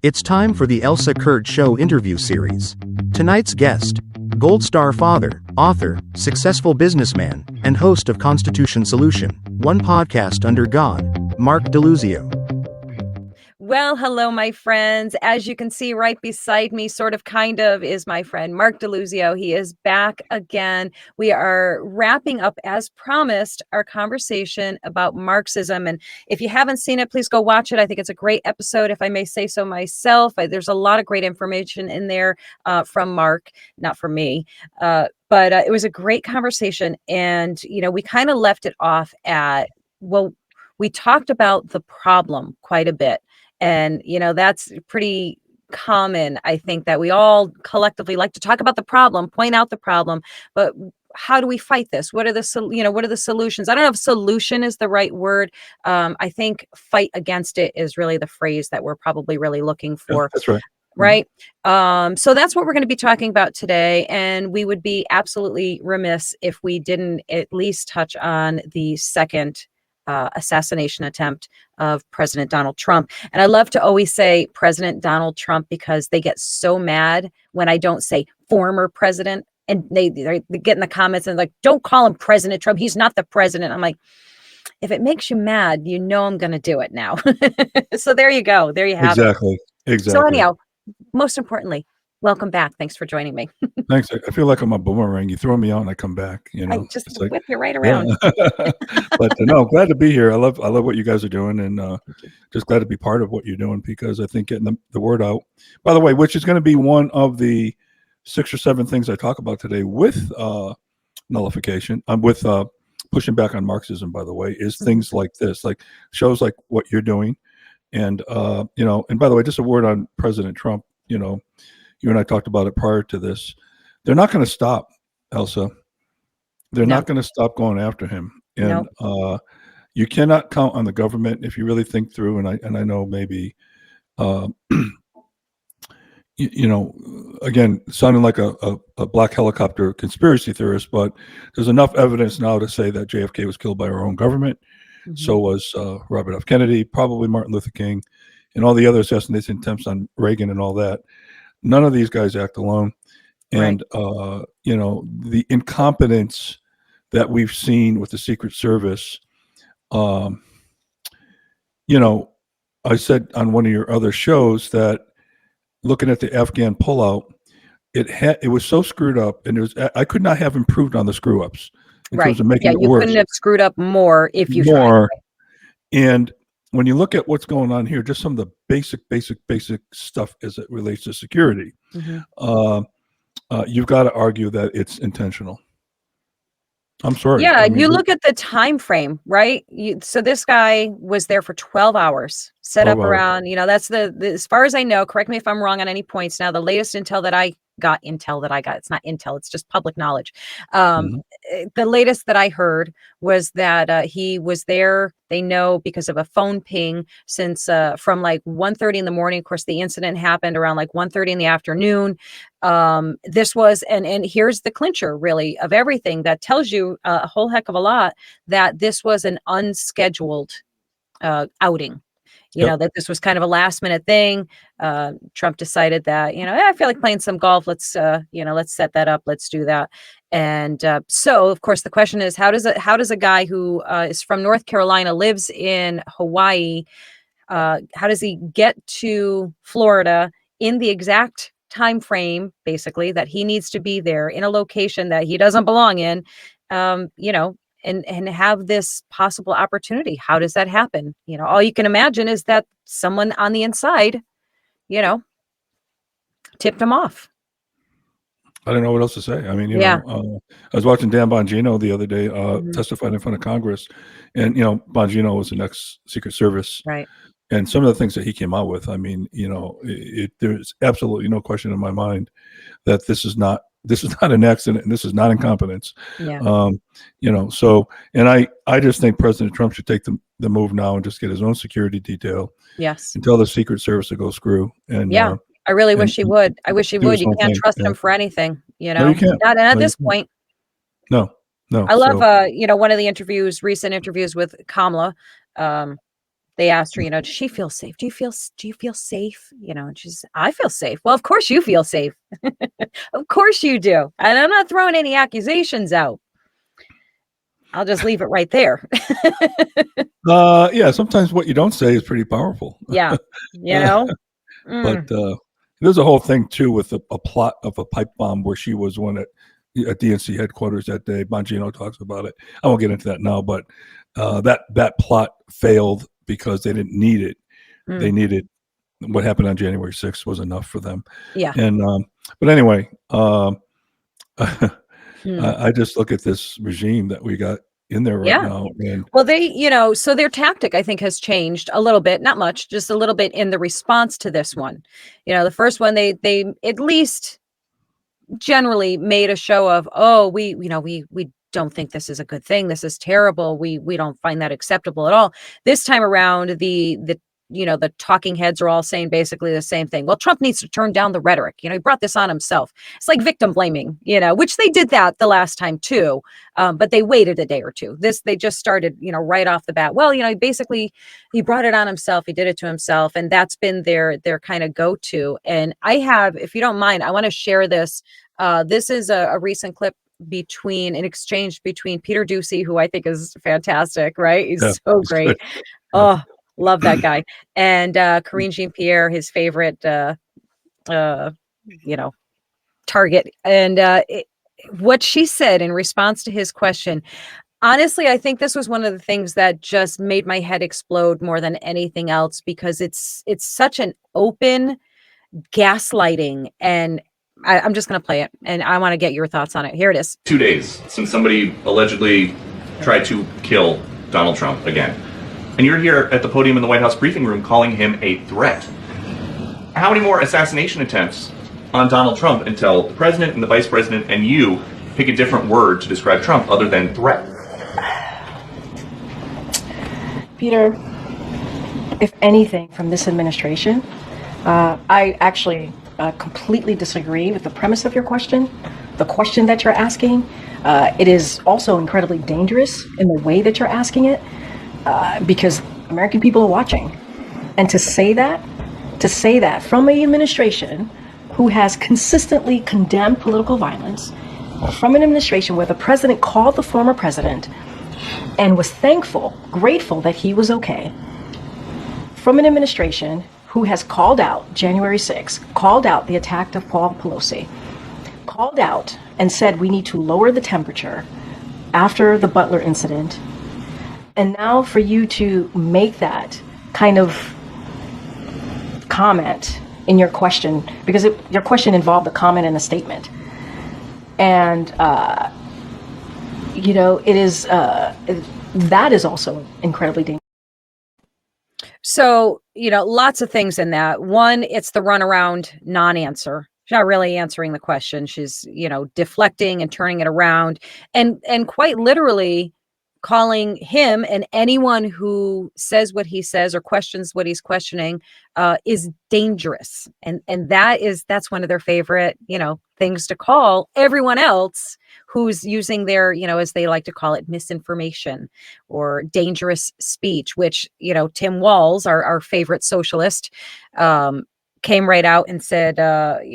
It's time for the Elsa Show interview series. Tonight's guest, Gold Star father, author, successful businessman, and host of Constitution Solution, one podcast under God, Mark Deluzio. Well, hello, my friends. As you can see right beside me, sort of, kind of, is my friend Mark Deluzio. He is back again. We are wrapping up, as promised, our conversation about Marxism. And if you haven't seen it, please go watch it. I think it's a great episode, if I may say so myself. There's a lot of great information in there from Mark, not from me. But it was a great conversation. And, we kind of left it off at, well, we talked about the problem quite a bit. And, that's pretty common. I think that we all collectively like to talk about the problem, point out the problem, but how do we fight this? What are the solutions? I don't know if solution is the right word. I think fight against it is really the phrase that we're probably really looking for. Yeah, that's right. Right. So that's what we're going to be talking about today. And we would be absolutely remiss if we didn't at least touch on the second assassination attempt of President Donald Trump. And I love to always say President Donald Trump because they get so mad when I don't say former president, and they get in the comments and like, don't call him President Trump. He's not the president. I'm like, if it makes you mad, I'm going to do it now. So there you go. There you have it. Exactly. So anyhow, most importantly, welcome back. Thanks for joining me. Thanks. I feel like I'm a boomerang. You throw me out and I come back. I just whip you right around. Yeah. But no, glad to be here. I love what you guys are doing, and just glad to be part of what you're doing, because I think getting the word out. By the way, which is going to be one of the 6 or 7 things I talk about today with nullification. I'm with pushing back on Marxism. By the way, is things like this, like shows like what you're doing, and and by the way, just a word on President Trump. You and I talked about it prior to this. They're not going to stop, Elsa. They're not going to stop going after him. And you cannot count on the government if you really think through. And I know maybe, again, sounding like a black helicopter conspiracy theorist, but there's enough evidence now to say that JFK was killed by our own government. Mm-hmm. So was Robert F. Kennedy, probably Martin Luther King, and all the other assassination attempts on Reagan and all that. None of these guys act alone. And, right. The incompetence that we've seen with the Secret Service, I said on one of your other shows that looking at the Afghan pullout, it was so screwed up, and I could not have improved on the screw ups in terms of making it worse. You couldn't have screwed up more if you tried. And when you look at what's going on here, just some of the basic stuff as it relates to security, mm-hmm. You've got to argue that it's intentional. I'm sorry. Yeah, you look at the time frame, right? So this guy was there for 12 hours, set up around, that's the as far as I know, correct me if I'm wrong on any points. Now, the latest intel that I got, it's not intel, it's just public knowledge. Mm-hmm. The latest that I heard was that he was there, they know, because of a phone ping since from like 1:30 in the morning. Of course, the incident happened around like 1:30 in the afternoon. This was, and here's the clincher really of everything that tells you a whole heck of a lot, that this was an unscheduled outing. That this was kind of a last minute thing. Trump decided that, I feel like playing some golf. Let's set that up. Let's do that. And so, of course, the question is, how does a guy who is from North Carolina, lives in Hawaii, how does he get to Florida in the exact time frame, basically, that he needs to be there in a location that he doesn't belong in, and have this possible opportunity? How does that happen? All you can imagine is that someone on the inside, tipped him off. I don't know what else to say. I mean, I was watching Dan Bongino the other day, mm-hmm. testified in front of Congress, and, Bongino was an ex-Secret Service. Right. And some of the things that he came out with, I mean, there's absolutely no question in my mind that this is not an accident, and this is not incompetence. Yeah. So, and I just think President Trump should take the move now and just get his own security detail. Yes. And tell the Secret Service to go screw. And I really wish he would. I wish he would. You can't trust him for anything, No, you can't. Not at this point. No. I love, one of the recent interviews with Kamala, they asked her, does she feel safe? Do you feel safe? And she's, I feel safe. Well, of course you feel safe. Of course you do. And I'm not throwing any accusations out. I'll just leave it right there. Yeah, sometimes what you don't say is pretty powerful. Yeah. But there's a whole thing too with a plot of a pipe bomb where she was one at DNC headquarters that day. Bongino talks about it. I won't get into that now, but that plot failed because they didn't need it. They needed what happened on January 6th was enough for them. Yeah. And but anyway, I just look at this regime that we got in there right now. And well, they, so their tactic, I think, has changed a little bit, not much, just a little bit in the response to this one. The first one, they at least generally made a show of, oh, we don't think this is a good thing. This is terrible. We don't find that acceptable at all. This time around, the talking heads are all saying basically the same thing. Well, Trump needs to turn down the rhetoric. He brought this on himself. It's like victim blaming, which they did that the last time too. But they waited a day or two. They just started, right off the bat. Well, basically he brought it on himself. He did it to himself. And that's been their kind of go-to. And I have, if you don't mind, I want to share this. This is a recent clip an exchange between Peter Ducey, who I think is fantastic, right? He's so great. Oh, love that guy. And Karine Jean-Pierre, his favorite, target. And what she said in response to his question, honestly, I think this was one of the things that just made my head explode more than anything else, because it's such an open gaslighting. And I'm just going to play it, and I want to get your thoughts on it. Here it is. 2 days since somebody allegedly tried to kill Donald Trump again. And you're here at the podium in the White House briefing room calling him a threat. How many more assassination attempts on Donald Trump until the president and the vice president and you pick a different word to describe Trump other than threat? Peter, if anything from this administration, I actually completely disagree with the premise of your question, the question that you're asking. It is also incredibly dangerous in the way that you're asking it, because American people are watching. And to say that from an administration who has consistently condemned political violence, from an administration where the president called the former president and was grateful that he was okay, from an administration who has called out January 6th, called out the attack of Paul Pelosi, called out and said we need to lower the temperature after the Butler incident. And now for you to make that kind of comment in your question, because your question involved a comment and a statement. And, it is, that is also incredibly dangerous. So, lots of things in that. One, it's the runaround non-answer. She's not really answering the question. She's, deflecting and turning it around, and quite literally calling him and anyone who says what he says or questions what he's questioning is dangerous. And that's one of their favorite, things to call everyone else who's using their, as they like to call it, misinformation or dangerous speech, which, Tim Walz, our favorite socialist, came right out and said,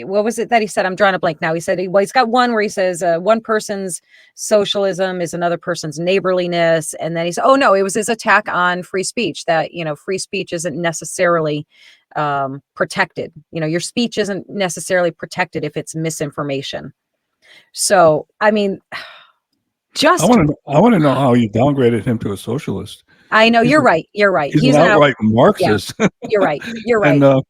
what was it that he said? I'm drawing a blank now. He said, he's got one where he says, one person's socialism is another person's neighborliness. And then he said, oh no, it was his attack on free speech, that, free speech isn't necessarily protected. Your speech isn't necessarily protected if it's misinformation. So, I mean, I want to know how you downgraded him to a socialist. I know you're right. He's an outright Marxist. Yeah, you're right. And,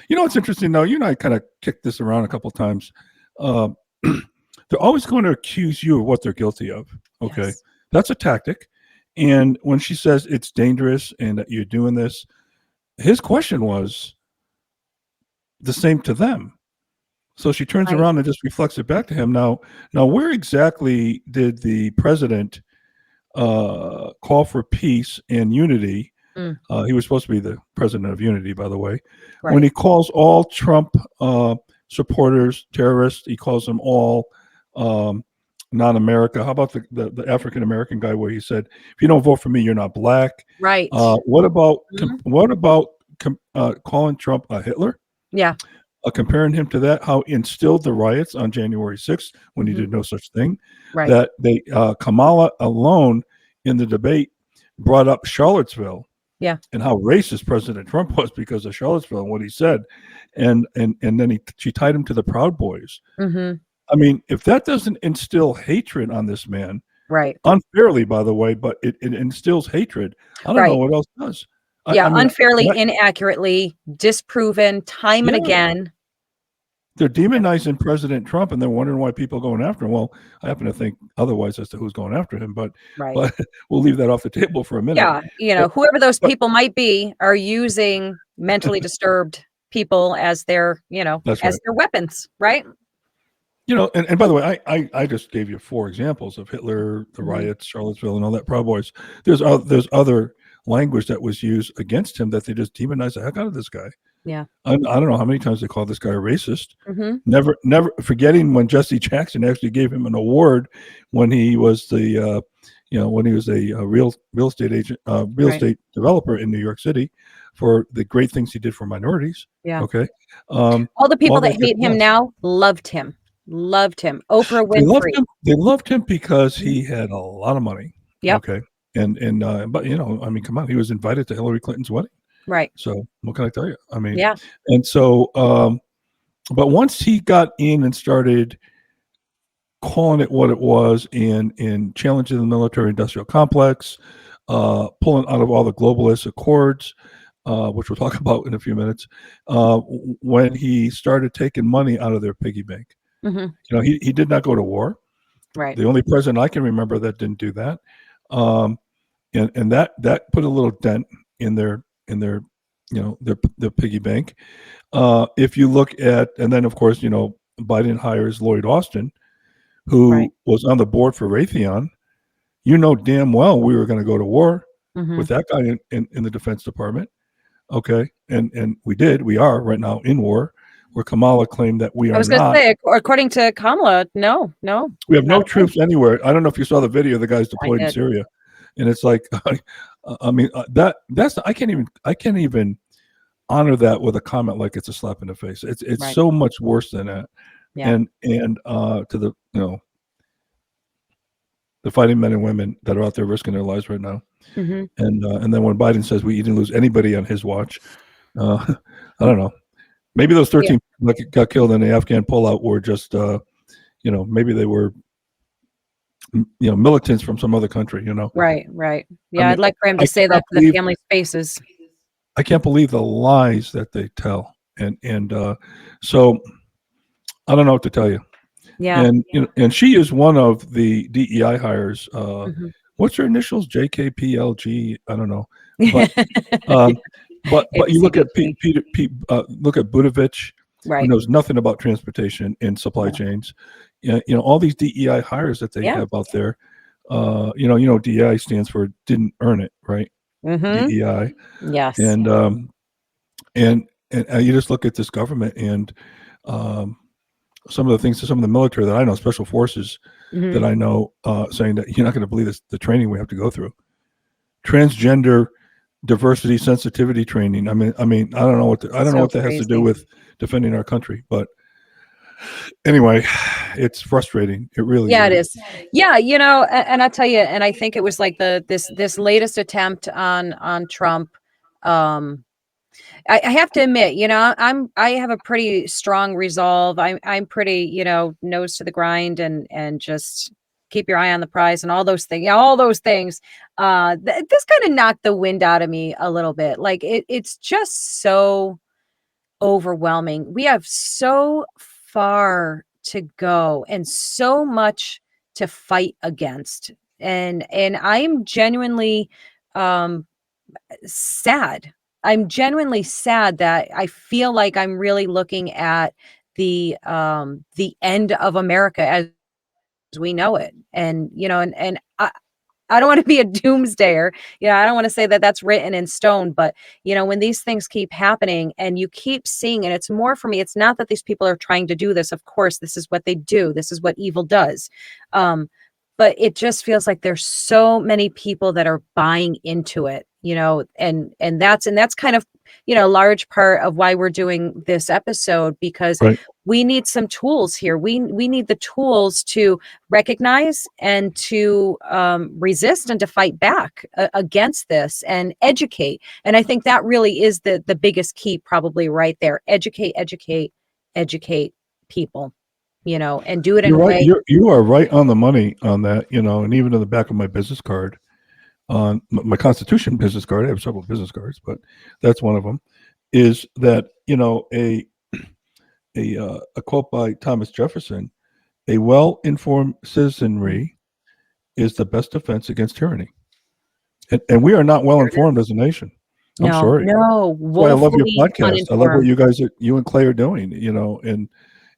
it's interesting though. You and I kind of kicked this around a couple of times. They're always going to accuse you of what they're guilty of. Okay, yes. That's a tactic. And when she says it's dangerous and that you're doing this, his question was the same to them. So she turns around and just reflects it back to him. Now, where exactly did the president call for peace and unity? He was supposed to be the president of unity, by the way. Right. When he calls all Trump supporters terrorists, he calls them all non-America. How about the African American guy where he said, "If you don't vote for me, you're not black." Right. What about calling Trump a Hitler? Yeah. Comparing him to that, how he instilled the riots on January 6th when he did no such thing. Right. That they Kamala alone in the debate brought up Charlottesville. Yeah. And how racist President Trump was because of Charlottesville and what he said, and then she tied him to the Proud Boys. Mm-hmm. I mean, if that doesn't instill hatred on this man, right, unfairly, by the way, but it instills hatred, I don't know what else does. I mean, unfairly, inaccurately, disproven time and again. They're demonizing President Trump, and they're wondering why people are going after him. Well, I happen to think otherwise as to who's going after him, but we'll leave that off the table for a minute. Yeah, whoever those people might be are using mentally disturbed people as their, as their weapons, right? And by the way, I just gave you 4 examples of Hitler, the riots, Charlottesville, and all that. Proud Boys. There's other language that was used against him that they just demonized the heck out of this guy. Yeah. I don't know how many times they called this guy a racist. Mm-hmm. Never forgetting when Jesse Jackson actually gave him an award when he was a real estate agent, estate developer in New York City for the great things he did for minorities. Yeah. Okay. All the people that hate him now loved him. Oprah Winfrey. They loved him because he had a lot of money. Yep. Okay. But I mean, come on, he was invited to Hillary Clinton's wedding. Right. So what can I tell you? I mean, yeah. And so, but once he got in and started calling it what it was and challenging the military-industrial complex, pulling out of all the globalist accords, which we'll talk about in a few minutes, when he started taking money out of their piggy bank. Mm-hmm. He did not go to war. Right. The only president I can remember that didn't do that. And that put a little dent in their piggy bank. If you look at, and then of course, Biden hires Lloyd Austin, who was on the board for Raytheon. Damn well we were going to go to war with that guy in the Defense Department. Okay. And we are right now in war, where Kamala claimed that we are not. I was going to say, according to Kamala, no. We have no troops anywhere. I don't know if you saw the video of the guys deployed in Syria. And it's like, I mean, I can't even honor that with a comment like it's a slap in the face. It's so much worse than that. Yeah. And to the the fighting men and women that are out there risking their lives right now. Mm-hmm. And then when Biden says we didn't lose anybody on his watch, I don't know. Maybe those 13 that got killed in the Afghan pullout were just, maybe they were, militants from some other country, Right. Yeah, I'd like for him to say that to the families' faces. I can't believe the lies that they tell. And so I don't know what to tell you. Yeah. And she is one of the DEI hires. What's her initials? JKPLG? I don't know. But you look at look at Budovich, who knows nothing about transportation and supply chains. All these DEI hires that they have out there. DEI stands for didn't earn it, right? Mm-hmm. DEI. Yes. And you just look at this government and some of the things to some of the military that I know, special forces that I know, saying that you're not going to believe the training we have to go through. Transgender diversity sensitivity training. I mean, I don't know what that has to do with defending our country, but anyway, it's frustrating. It really is. It is. Yeah, and I'll tell you, and I think it was like this latest attempt on Trump. I have to admit, I have a pretty strong resolve. I'm pretty, nose to the grind and just keep your eye on the prize and all those things. This kind of knocked the wind out of me a little bit. Like it's just so overwhelming. We have so far to go and so much to fight against. And I'm genuinely sad. I'm genuinely sad that I feel like I'm really looking at the end of America as we know it. And I don't want to be a doomsdayer. I don't want to say that that's written in stone, but when these things keep happening and you keep seeing, and it's more for me, it's not that these people are trying to do this. Of course, this is what they do. This is what evil does. But it just feels like there's so many people that are buying into it, and that's kind of, a large part of why we're doing this episode, because Right. we need some tools here. We need the tools to recognize and to resist and to fight back against this and educate. And I think that really is the biggest key, probably right there. Educate people, and do it in You're a right. way. You are right on the money on that, and even in the back of my business card, on my Constitution business card, I have several business cards, but that's one of them, is that, a quote by Thomas Jefferson: "A well-informed citizenry is the best defense against tyranny." And we are not well-informed as a nation. I'm sorry. No, That's why I love your woefully podcast. I love what uninformed. you and Clay are doing, and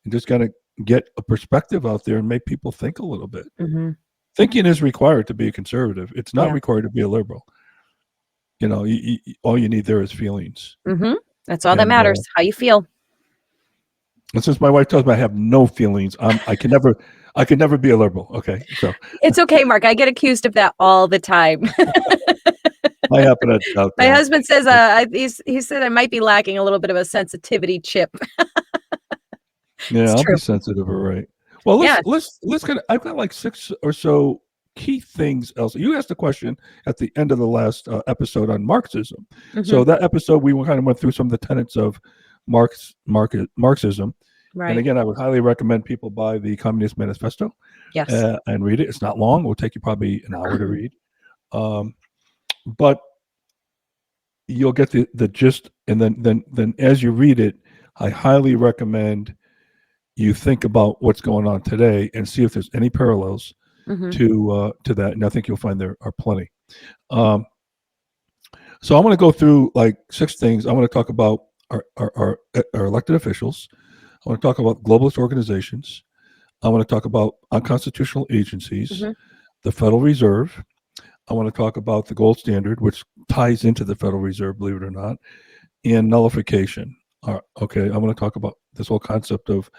just got to get a perspective out there and make people think a little bit. Mm-hmm. Thinking is required to be a conservative. It's not Yeah. required to be a liberal. All you need there is feelings. Mm-hmm. That's all that And, matters. How you feel. And since my wife tells me I have no feelings, I can never be a liberal. Okay, so It's okay, Mark. I get accused of that all the time. I happen to doubt My that. husband says he said I might be lacking a little bit of a sensitivity chip. Yeah, It's I'll true. be sensitive, all right. Well, Yeah. let's get. I've got like 6 or so key things, Elsa. You asked a question at the end of the last episode on Marxism. So that episode, we kind of went through some of the tenets of Marxism. Right. And again, I would highly recommend people buy the Communist Manifesto Yes. and read it. It's not long. It will take you probably an hour to read. But you'll get the gist. And then as you read it, I highly recommend you think about what's going on today and see if there's any parallels to that. And I think you'll find there are plenty. So I'm going to go through like 6 things. I want to talk about our elected officials. I want to talk about globalist organizations. I want to talk about unconstitutional agencies, the Federal Reserve. I want to talk about the gold standard, which ties into the Federal Reserve, believe it or not, and nullification. Okay, I want to talk about this whole concept of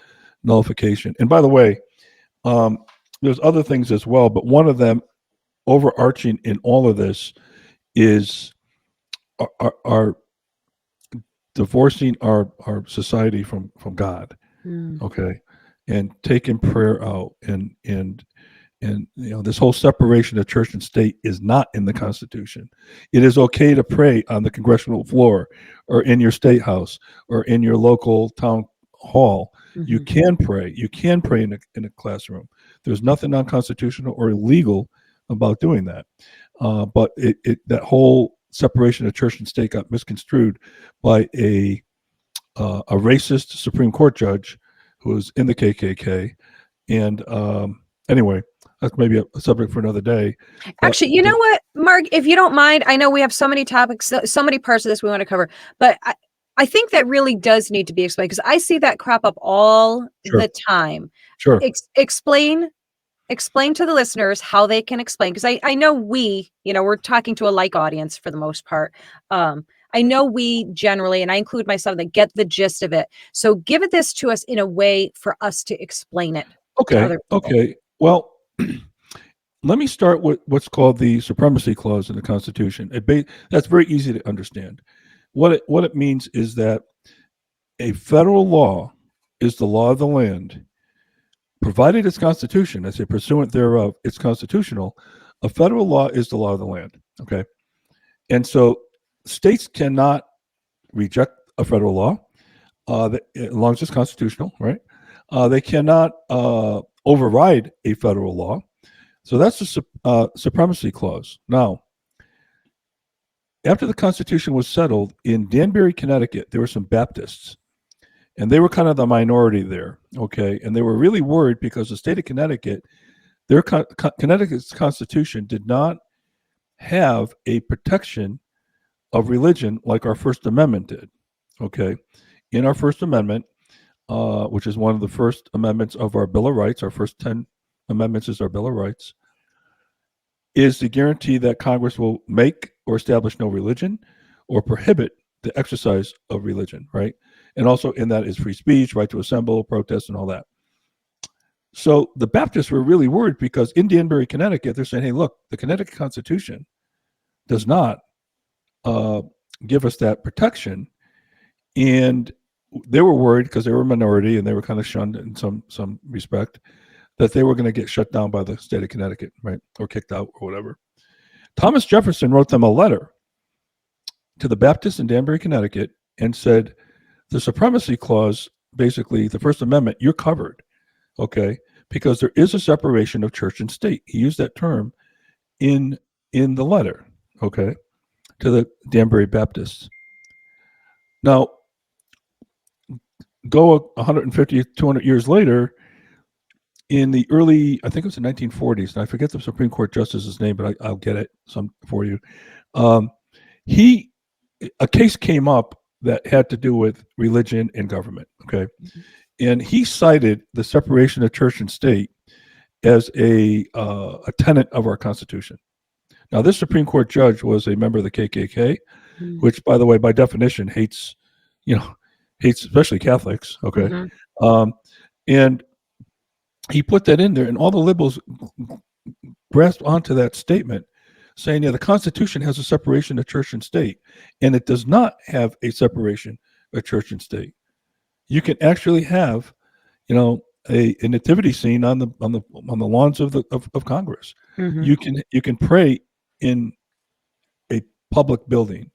nullification. And by the way, there's other things as well, but one of them overarching in all of this is our divorcing our society from God. Okay, and taking prayer out, and this whole separation of church and state is not in the Constitution. It is okay to pray on the congressional floor or in your state house or in your local town hall. You can pray. You can pray in a classroom. There's nothing unconstitutional or illegal about doing that. But that whole separation of church and state got misconstrued by a racist Supreme Court judge who was in the KKK. And anyway, that's maybe a subject for another day. Actually, you know what, Mark, if you don't mind, I know we have so many topics, so many parts of this we want to cover, but I think that really does need to be explained, because I see that crop up all the time. Sure. Explain to the listeners how they can explain, because I know we're talking to a like audience for the most part. I know we generally, and I include myself, that get the gist of it. So give this to us in a way for us to explain it. Okay. Well, let me start with what's called the Supremacy Clause in the Constitution. That's very easy to understand. What it means is that a federal law is the law of the land, provided it's constitution. I say pursuant thereof, it's constitutional. A federal law is the law of the land. Okay, and so states cannot reject a federal law as long as it's constitutional, right? They cannot override a federal law. So that's the Supremacy Clause. Now, after the Constitution was settled in Danbury, Connecticut, there were some Baptists, and they were kind of the minority there, okay? And they were really worried because the state of Connecticut, Connecticut's Constitution did not have a protection of religion like our First Amendment did, okay? In our First Amendment, which is one of the first amendments of our Bill of Rights, our first 10 amendments is our Bill of Rights, is the guarantee that Congress will make or establish no religion or prohibit the exercise of religion, right? And also in that is free speech, right to assemble, protest, and all that. So the Baptists were really worried because in Danbury, Connecticut, they're saying, hey, look, the Connecticut Constitution does not give us that protection. And they were worried because they were a minority and they were kind of shunned in some respect, that they were going to get shut down by the state of Connecticut, right? Or kicked out or whatever. Thomas Jefferson wrote them a letter to the Baptists in Danbury, Connecticut, and said, the supremacy clause, basically the First Amendment, you're covered, okay? Because there is a separation of church and state. He used that term in the letter, okay, to the Danbury Baptists. Now, go 150, 200 years later, in the early, I think it was the 1940s, and I forget the Supreme Court justice's name, but I'll get it for you. A case came up that had to do with religion and government, okay? Mm-hmm. And he cited the separation of church and state as a tenet of our Constitution. Now, this Supreme Court judge was a member of the KKK, which, by the way, by definition, hates especially Catholics, okay? Mm-hmm. And he put that in there, and all the liberals grasped onto that statement, saying, yeah, the Constitution has a separation of church and state, and it does not have a separation of church and state. You can actually have, a nativity scene on the lawns of Congress. Mm-hmm. You can pray in a public building,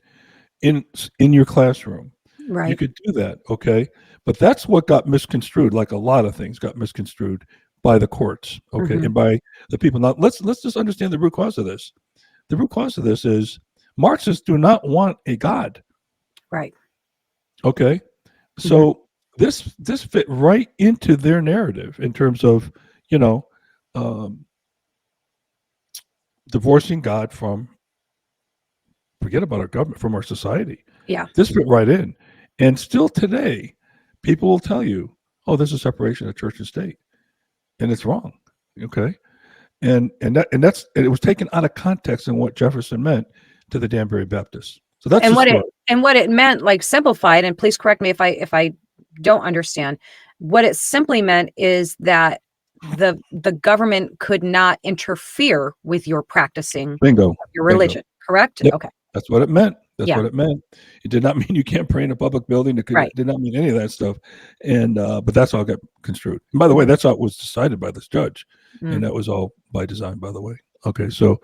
in your classroom. Right. You could do that, okay? But that's what got misconstrued, like a lot of things got misconstrued by the courts, okay, mm-hmm. and by the people. Now, let's just understand the root cause of this. The root cause of this is Marxists do not want a God. Right. Okay. So mm-hmm. this fit right into their narrative in terms of, divorcing God from, forget about our government, from our society. Yeah. This fit right in. And still today, people will tell you, oh, there's a separation of church and state. And it's wrong. Okay. And it was taken out of context in what Jefferson meant to the Danbury Baptists. So that's what it meant, like simplified, and please correct me if I don't understand. What it simply meant is that the government could not interfere with your practicing Bingo. Your religion. Bingo. Correct? Yep. Okay. That's what it meant. That's what it meant. It did not mean you can't pray in a public building. It did not mean any of that stuff. And but that's all got construed. And by the way, that's how it was decided by this judge. And that was all by design, by the way. Okay, so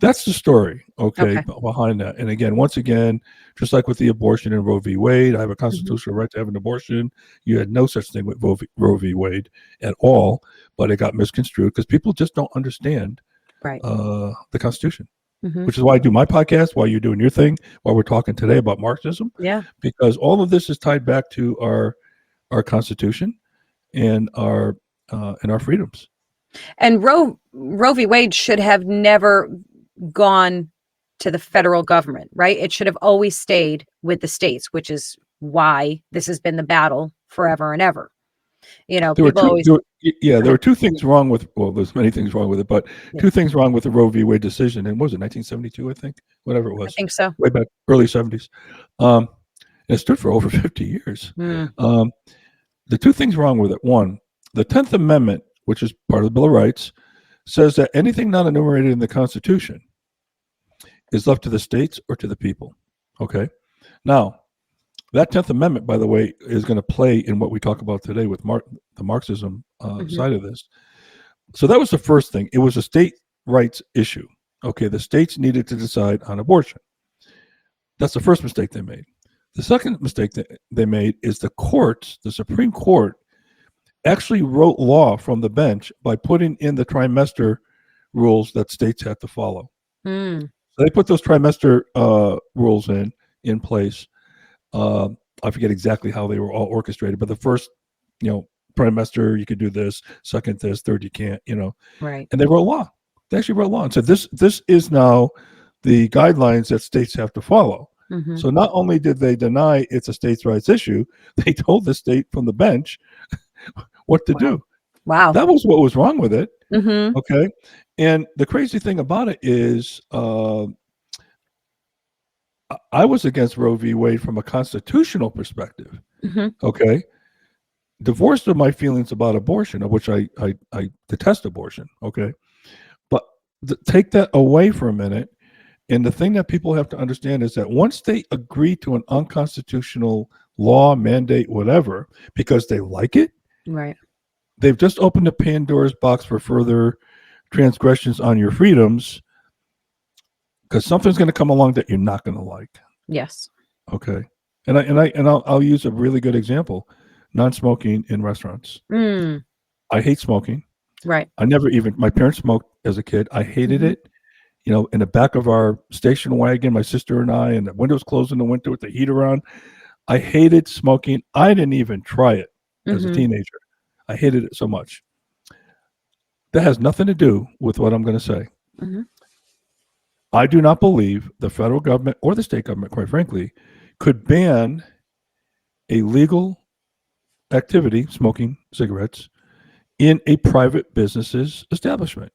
that's the story, behind that. And again, once again, just like with the abortion in Roe v. Wade, I have a constitutional right to have an abortion. You had no such thing with Roe v. Wade at all, but it got misconstrued because people just don't understand the Constitution. Mm-hmm. Which is why I do my podcast, why you're doing your thing, why we're talking today about Marxism. Yeah. Because all of this is tied back to our Constitution and our freedoms. And Roe v. Wade should have never gone to the federal government, right? It should have always stayed with the states, which is why this has been the battle forever and ever. There were two things wrong with, there's many things wrong with it, but two things wrong with the Roe v. Wade decision. And what was it, 1972, I think? Whatever it was. I think so. Way back, early 70s. And it stood for over 50 years. The two things wrong with it. One, the 10th Amendment, which is part of the Bill of Rights, says that anything not enumerated in the Constitution is left to the states or to the people. Okay? Now, that 10th Amendment, by the way, is going to play in what we talk about today with the Marxism side of this. So that was the first thing. It was a state rights issue. Okay, the states needed to decide on abortion. That's the first mistake they made. The second mistake that they made is the Supreme Court, actually wrote law from the bench by putting in the trimester rules that states had to follow. So they put those trimester rules in place. I forget exactly how they were all orchestrated, but the first, trimester you could do this, second this, third you can't, Right. And they wrote law. They actually wrote law and said this is now the guidelines that states have to follow. Mm-hmm. So not only did they deny it's a states' rights issue, they told the state from the bench what to do. Wow. That was what was wrong with it. Mm-hmm. Okay. And the crazy thing about it is, I was against Roe v. Wade from a constitutional perspective. Mm-hmm. Okay. Divorced of my feelings about abortion, of which I detest abortion. Okay. But take that away for a minute. And the thing that people have to understand is that once they agree to an unconstitutional law, mandate, whatever, because they like it, Right. they've just opened the Pandora's box for further transgressions on your freedoms, because something's going to come along that you're not going to like. Yes. Okay. And I'll use a really good example: non-smoking in restaurants. Mm. I hate smoking. Right. My parents smoked as a kid. I hated it. You know, in the back of our station wagon, my sister and I, and the windows closed in the winter with the heater on. I hated smoking. I didn't even try it as a teenager. I hated it so much. That has nothing to do with what I'm going to say. Mm-hmm. I do not believe the federal government or the state government, quite frankly, could ban a legal activity, smoking cigarettes, in a private business's establishment.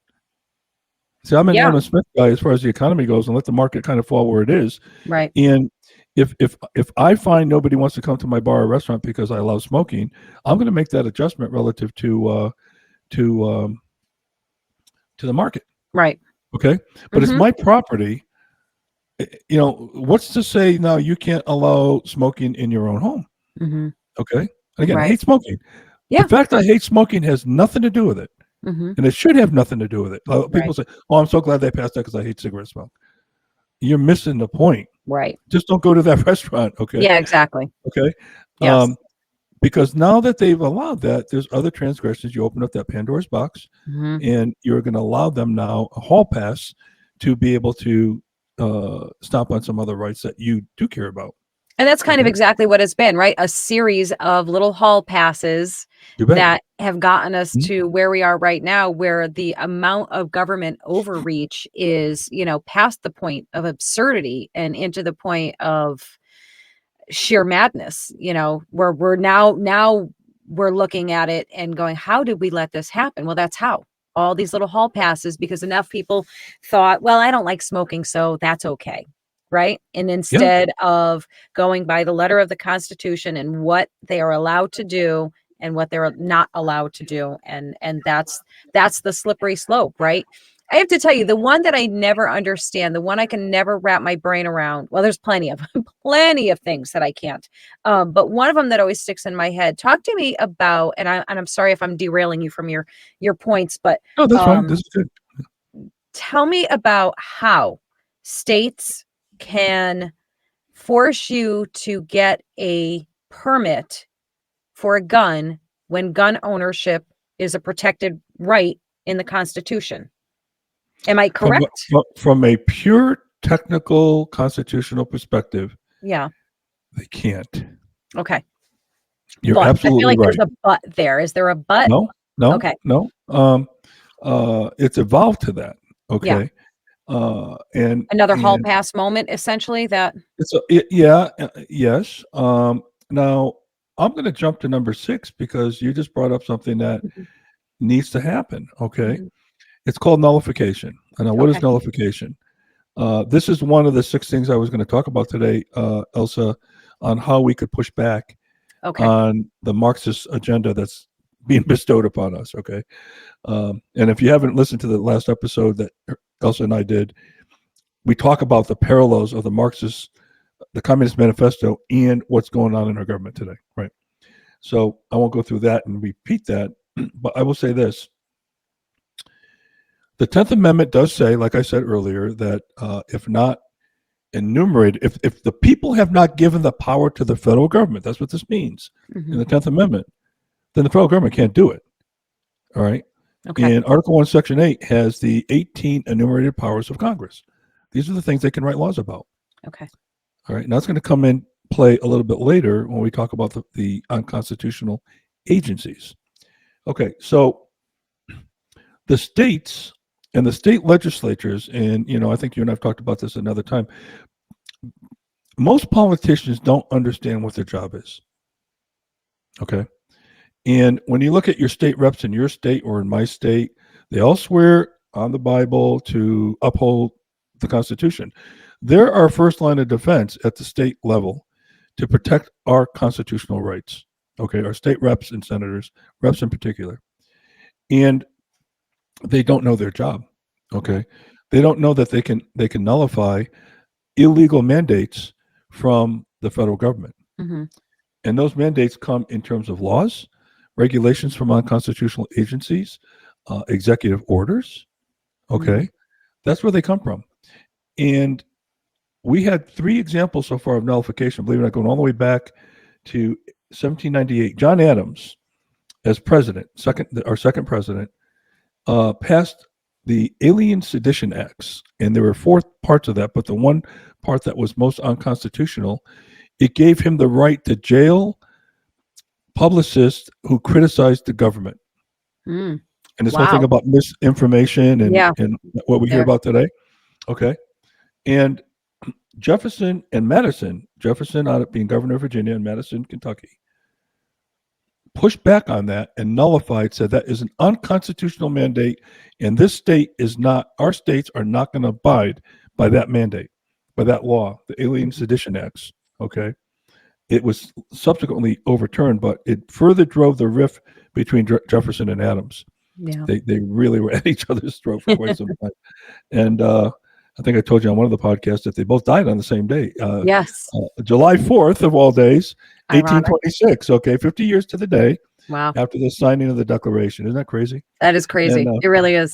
See, I'm an Adam Smith guy as far as the economy goes, and let the market kind of fall where it is. Right. And if I find nobody wants to come to my bar or restaurant because I allow smoking, I'm going to make that adjustment relative to the market. Right. Okay. But it's my property. You know, what's to say now you can't allow smoking in your own home? Mm-hmm. Okay. And again, Right. I hate smoking. Yeah. The fact I hate smoking has nothing to do with it. And it should have nothing to do with it. People say, "Oh, I'm so glad they passed that because I hate cigarette smoke." You're missing the point. Right. Just don't go to that restaurant. Okay. Yeah, exactly. Okay. Yes. Because now that they've allowed that, there's other transgressions. You open up that Pandora's box, and you're going to allow them now a hall pass to be able to stomp on some other rights that you do care about. And that's kind of exactly what it's been, right? A series of little hall passes that have gotten us to where we are right now, where the amount of government overreach is, you know, past the point of absurdity and into the point of sheer madness, you know, where we're now we're looking at it and going, how did we let this happen? Well, that's how. All these little hall passes, because enough people thought, well, I don't like smoking, so that's okay. Right. And instead of going by the letter of the Constitution and what they are allowed to do and what they're not allowed to do. And that's the slippery slope. Right. I have to tell you, the one that I never understand, the one I can never wrap my brain around. Well, there's plenty of things that I can't. But one of them that always sticks in my head. Talk to me about, and I'm sorry if I'm derailing you from your points, but no, that's fine. This is good. Tell me about how states can force you to get a permit for a gun when gun ownership is a protected right in the Constitution. Am I correct? From a pure technical constitutional perspective, they can't. Okay. You're absolutely I feel like right. there's a but there. Is there a but? No. Okay. No. It's evolved to that. Okay. And another hall pass moment, essentially. That it's yes. Now I'm going to jump to number 6 because you just brought up something that needs to happen. Okay, it's called nullification. And now, what is nullification? This is one of the 6 things I was going to talk about today, Elsa, on how we could push back on the Marxist agenda that's being bestowed upon us. Okay, and if you haven't listened to the last episode that Elsa and I did, we talk about the parallels of the Communist Manifesto and what's going on in our government today, right? So I won't go through that and repeat that, but I will say this. The 10th Amendment does say, like I said earlier, that if not enumerated, if the people have not given the power to the federal government, that's what this means in the 10th Amendment, then the federal government can't do it, all right? And Article 1, Section 8 has the 18 enumerated powers of Congress. These are the things they can write laws about. Okay. All right. Now it's going to come in play a little bit later when we talk about the unconstitutional agencies. Okay. So the states and the state legislatures, and, you know, I think you and I have talked about this another time. Most politicians don't understand what their job is. Okay. And when you look at your state reps in your state or in my state, They all swear on the Bible to uphold the Constitution. They're our first line of defense at the state level to protect our constitutional rights. Okay, our state reps and senators, reps in particular. And they don't know their job. Okay. They don't know that they can nullify illegal mandates from the federal government. Mm-hmm. And those mandates come in terms of laws, regulations from unconstitutional agencies, executive orders. Okay. Mm-hmm. That's where they come from. And we had 3 examples so far of nullification, believe it or not, going all the way back to 1798. John Adams, as president, our second president, passed the Alien Sedition Acts. And there were 4 parts of that, but the one part that was most unconstitutional, it gave him the right to jail publicists who criticized the government. Mm. And this whole thing about misinformation and what we hear about today. Okay. And Jefferson and Madison, Jefferson out of being governor of Virginia and Madison, Kentucky, pushed back on that and nullified, said that is an unconstitutional mandate, and this state is not, our states are not going to abide by that mandate, by that law, the Alien Sedition Acts. Okay. It was subsequently overturned, but it further drove the rift between Jefferson and Adams. Yeah. They really were at each other's throat for quite some time. And I think I told you on one of the podcasts that they both died on the same day. Yes. July 4th of all days, Ironic. 1826. Okay, 50 years to the day. Wow. After the signing of the Declaration. Isn't that crazy? That is crazy. And, it really is.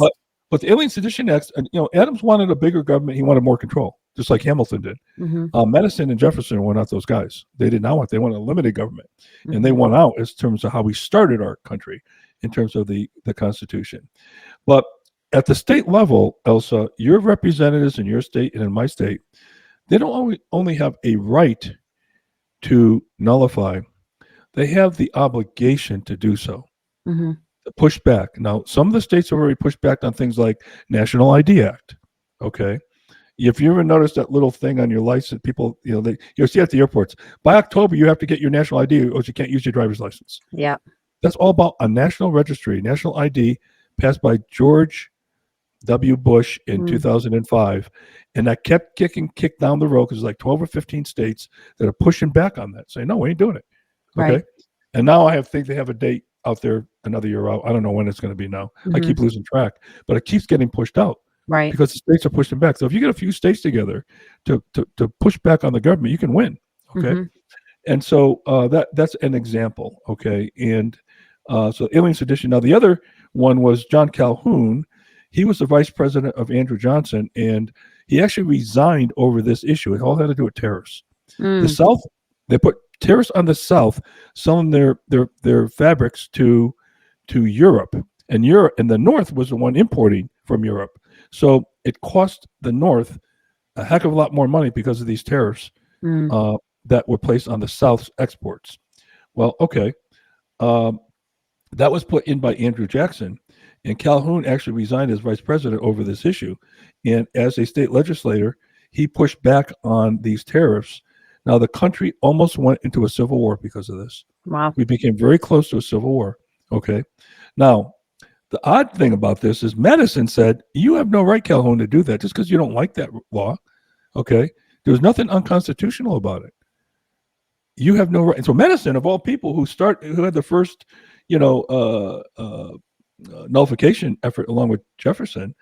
But the Alien Sedition Acts, Adams wanted a bigger government. He wanted more control, just like Hamilton did. Mm-hmm. Madison and Jefferson were not those guys. They did not want. They wanted a limited government, and they won out in terms of how we started our country, in terms of the Constitution. But at the state level, Elsa, your representatives in your state and in my state, they don't only have a right to nullify, they have the obligation to do so, to push back. Now, some of the states have already pushed back on things like National ID Act, okay? If you ever notice that little thing on your license, people, you'll see at the airports, by October, you have to get your national ID or you can't use your driver's license. Yeah. That's all about a national registry, national ID, passed by George W. Bush in 2005. And that kept kicked down the road because there's like 12 or 15 states that are pushing back on that, saying, no, we ain't doing it. Okay. Right. And now I think they have a date out there, another year out. I don't know when it's going to be now. I keep losing track, but it keeps getting pushed out. Right. Because the states are pushing back. So if you get a few states together to push back on the government, you can win. Okay. And so that's an example. Okay. And so Alien Sedition. Now, the other one was John Calhoun. He was the vice president of Andrew Johnson, and he actually resigned over this issue. It all had to do with tariffs. The South, they put tariffs on the South, selling their fabrics to Europe, and the North was the one importing from Europe. So it cost the North a heck of a lot more money because of these tariffs that were placed on the South's exports. Well, okay. That was put in by Andrew Jackson, and Calhoun actually resigned as vice president over this issue. And as a state legislator, he pushed back on these tariffs. Now, the country almost went into a civil war because of this. Wow. We became very close to a civil war. Okay. Now, the odd thing about this is Madison said, you have no right, Calhoun, to do that just because you don't like that law. Okay. There was nothing unconstitutional about it. You have no right. And so Madison, of all people who had the first, nullification effort along with Jefferson,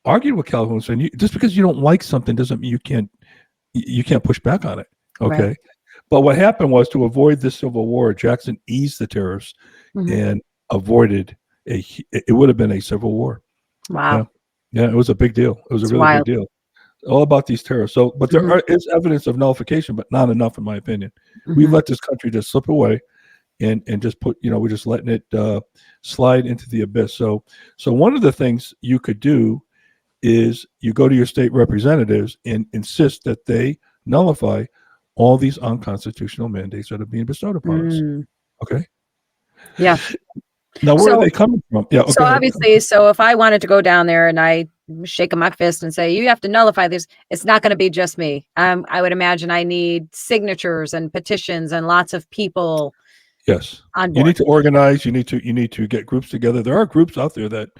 argued with Calhoun saying, just because you don't like something doesn't mean you can't push back on it. Okay. Right. But what happened was, to avoid this civil war, Jackson eased the tariffs and avoided it would have been a civil war. Wow. Yeah, it was a big deal. It was a really big deal. All about these tariffs. So, but there is evidence of nullification, but not enough, in my opinion. We let this country just slip away and just put, we're just letting it slide into the abyss. So one of the things you could do is you go to your state representatives and insist that they nullify all these unconstitutional mandates that are being bestowed upon us. Okay. Yeah. Now, where are they coming from? Yeah. Okay, so obviously, so if I wanted to go down there and I shake my fist and say, you have to nullify this, it's not going to be just me. I would imagine I need signatures and petitions and lots of people. Yes. On board. You need to organize. You need to get groups together. There are groups out there that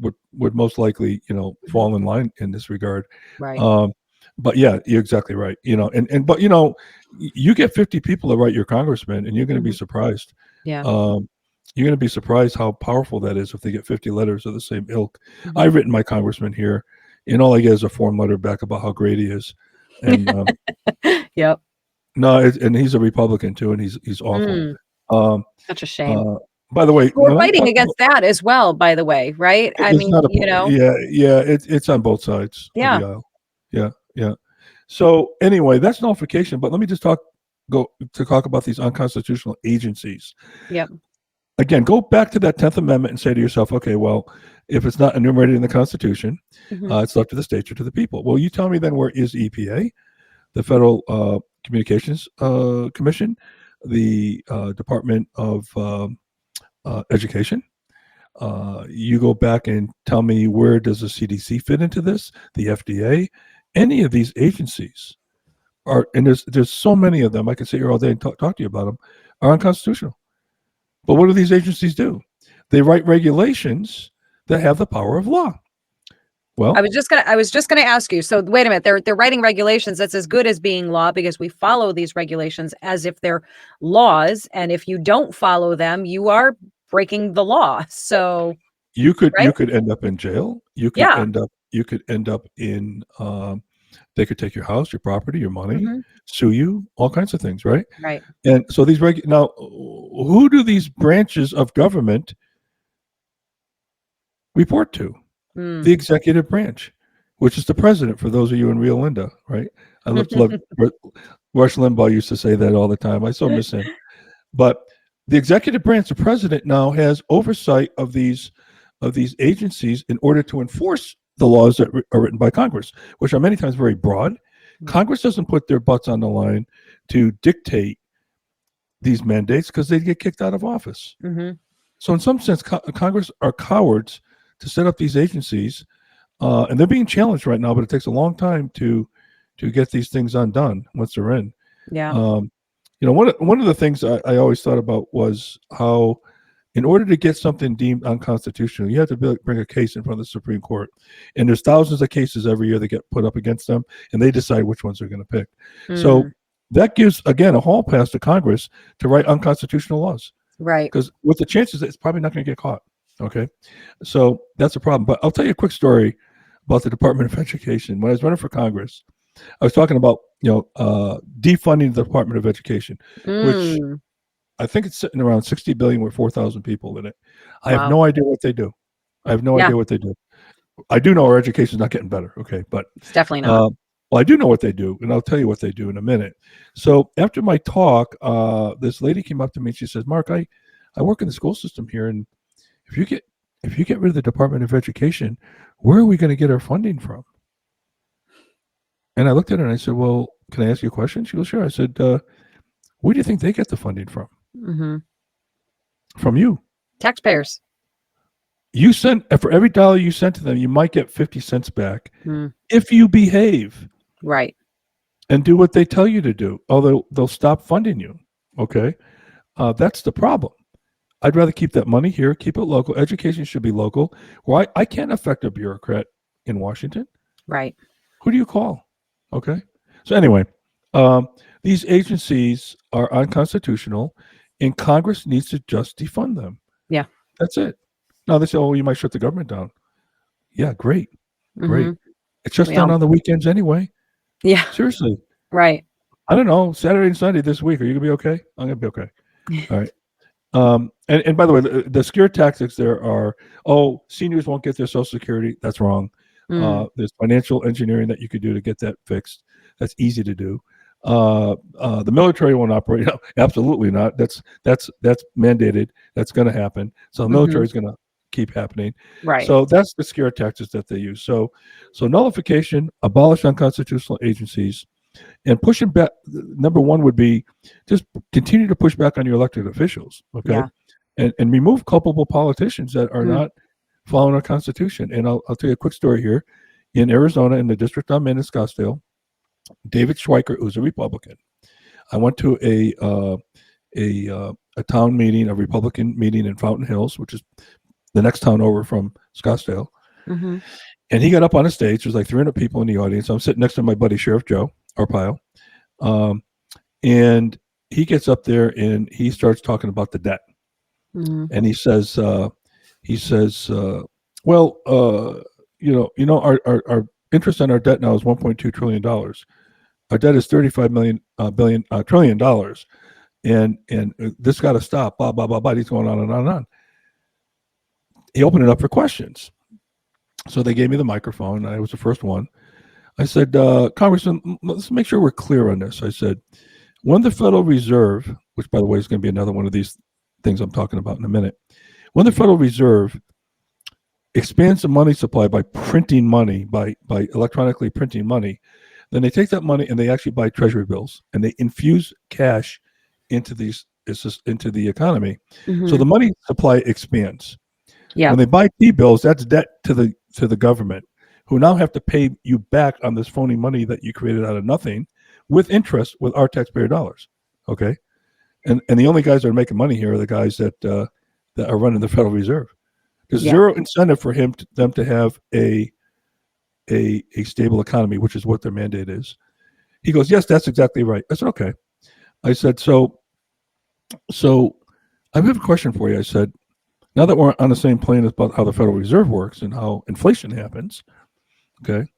would most likely, fall in line in this regard. Right. But yeah, you're exactly right. But you get 50 people to write your congressman, and you're going to be surprised. Yeah. You're going to be surprised how powerful that is if they get 50 letters of the same ilk. Mm-hmm. I've written my congressman here, and all I get is a form letter back about how great he is. And Yep. no, and he's a Republican too, and he's awful. Such a shame. By the way, we're fighting against that as well. By the way, right? I mean, yeah, it's on both sides. Yeah. Of the aisle. Yeah. So anyway, that's nullification. But let me just talk about these unconstitutional agencies. Yep. Again, go back to that 10th Amendment and say to yourself, okay, well, if it's not enumerated in the Constitution, it's left to the states or to the people. Well, you tell me then, where is EPA, the Federal Communications Commission, the Department of Education? You go back and tell me, where does the CDC fit into this? The FDA? Any of these agencies are, and there's so many of them, I could sit here all day and talk to you about them, are unconstitutional. But what do these agencies do? They write regulations that have the power of law. Well, I was just gonna ask you. So wait a minute, they're writing regulations that's as good as being law, because we follow these regulations as if they're laws, and if you don't follow them, you are breaking the law. So you could right? end up in jail. You could end up in they could take your house, your property, your money, sue you, all kinds of things, right? Right. And so these now, who do these branches of government report to? The executive branch, which is the president, for those of you in Rio Linda, right? I love Rush Limbaugh used to say that all the time. I so miss him. But the executive branch, the president, now has oversight of these agencies in order to enforce the laws that are written by Congress, which are many times very broad. Congress doesn't put their butts on the line to dictate these mandates, because they get kicked out of office. So in some sense, Congress are cowards to set up these agencies, and they're being challenged right now, but it takes a long time to get these things undone once they're in. Yeah. One of the things I always thought about was how, in order to get something deemed unconstitutional, you have to bring a case in front of the Supreme Court. And there's thousands of cases every year that get put up against them, and they decide which ones they're going to pick. So that gives, again, a hall pass to Congress to write unconstitutional laws. Right. Because with the chances that it's probably not going to get caught. Okay. So that's a problem. But I'll tell you a quick story about the Department of Education. When I was running for Congress, I was talking about, defunding the Department of Education, which I think it's sitting around $60 billion with 4,000 people in it. I have no idea what they do. I have no idea what they do. I do know our education is not getting better. Okay. But it's definitely not. Well, I do know what they do, and I'll tell you what they do in a minute. So after my talk, this lady came up to me and she says, Mark, I work in the school system here, and if you get rid of the Department of Education, where are we going to get our funding from? And I looked at her and I said, well, can I ask you a question? She goes, sure. I said, where do you think they get the funding from? From you. Taxpayers. You sent, for every dollar you sent to them, you might get 50 cents back if you behave. Right. And do what they tell you to do. Although they'll stop funding you. Okay. That's the problem. I'd rather keep that money here, keep it local. Education should be local. Well, I can't affect a bureaucrat in Washington. Right. Who do you call? Okay. So anyway, these agencies are unconstitutional, and Congress needs to just defund them. Yeah. That's it. Now they say, oh, you might shut the government down. Yeah, great. Great. It shuts down on the weekends anyway. Yeah. Seriously. Right. I don't know. Saturday and Sunday this week. Are you going to be okay? I'm going to be okay. All right. And by the way, the scare tactics there are, seniors won't get their Social Security. That's wrong. There's financial engineering that you could do to get that fixed. That's easy to do. The military won't operate. No, absolutely not. That's mandated. That's going to happen. So the military is going to keep happening. Right. So that's the scare tactics that they use. So nullification, abolish unconstitutional agencies, and pushing back. Number one would be just continue to push back on your elected officials. Okay. Yeah. And remove culpable politicians that are not following our Constitution. And I'll tell you a quick story here. In Arizona, in the district I'm in Scottsdale, David Schweiker, who's a Republican, I went to a town meeting, a Republican meeting in Fountain Hills, which is the next town over from Scottsdale. Mm-hmm. And he got up on a stage. There's like 300 people in the audience. I'm sitting next to my buddy Sheriff Joe Arpaio. And he gets up there and he starts talking about the debt. Mm-hmm. And he says, well, our interest on our debt now is $1.2 trillion. Our debt is $35 trillion. And this got to stop. Blah, blah, blah, blah. He's going on and on and on. He opened it up for questions. So they gave me the microphone. I was the first one. I said, Congressman, let's make sure we're clear on this. I said, when the Federal Reserve, which by the way is going to be another one of these things I'm talking about in a minute, when the Federal Reserve expands the money supply by printing money, by electronically printing money, then they take that money and they actually buy treasury bills and they infuse cash into the economy. Mm-hmm. So the money supply expands. Yeah. When they buy T-bills, that's debt to the government, who now have to pay you back on this phony money that you created out of nothing with interest with our taxpayer dollars. Okay. And the only guys that are making money here are the guys that are running the Federal Reserve. There's zero incentive for them to have a stable economy, which is what their mandate is. He goes, yes, that's exactly right. I said, okay. I said, so I have a question for you. I said, now that we're on the same plane about how the Federal Reserve works and how inflation happens, okay,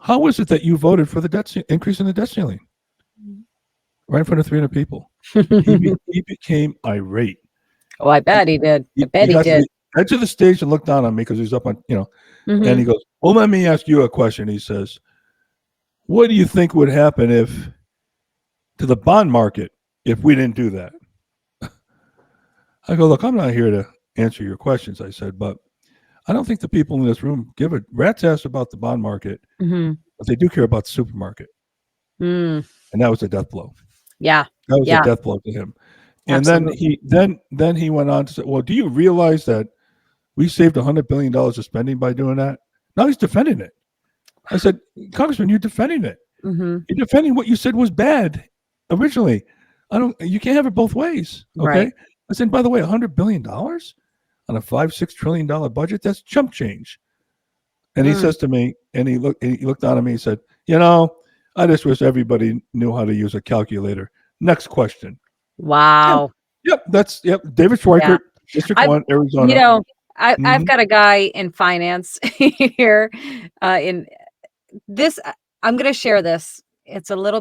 how is it that you voted for the increase in the debt ceiling? Right in front of 300 people. He became irate. Oh, I bet he did. I bet he did. Head to the stage and looked down on me because he was up on, Mm-hmm. and he goes, well, let me ask you a question. He says, what do you think would happen to the bond market if we didn't do that? I go, look, I'm not here to answer your questions, I said, but I don't think the people in this room give a rat's ass about the bond market, Mm-hmm. but they do care about the supermarket. Mm. And that was a death blow. Yeah. That was a death blow to him. And Absolutely. then he went on to say, well, do you realize that we saved $100 billion of spending by doing that? Now he's defending it. I said, Congressman, you're defending it. Mm-hmm. You're defending what you said was bad originally. You can't have it both ways. Okay. Right. I said, by the way, $100 billion on a $5-6 trillion budget, that's chump change. And he says to me, and he looked down at me, he said, I just wish everybody knew how to use a calculator. Next question. Wow. Yep. David Schweikert, District 1, Arizona. I've got a guy in finance here in this. I'm going to share this. It's a little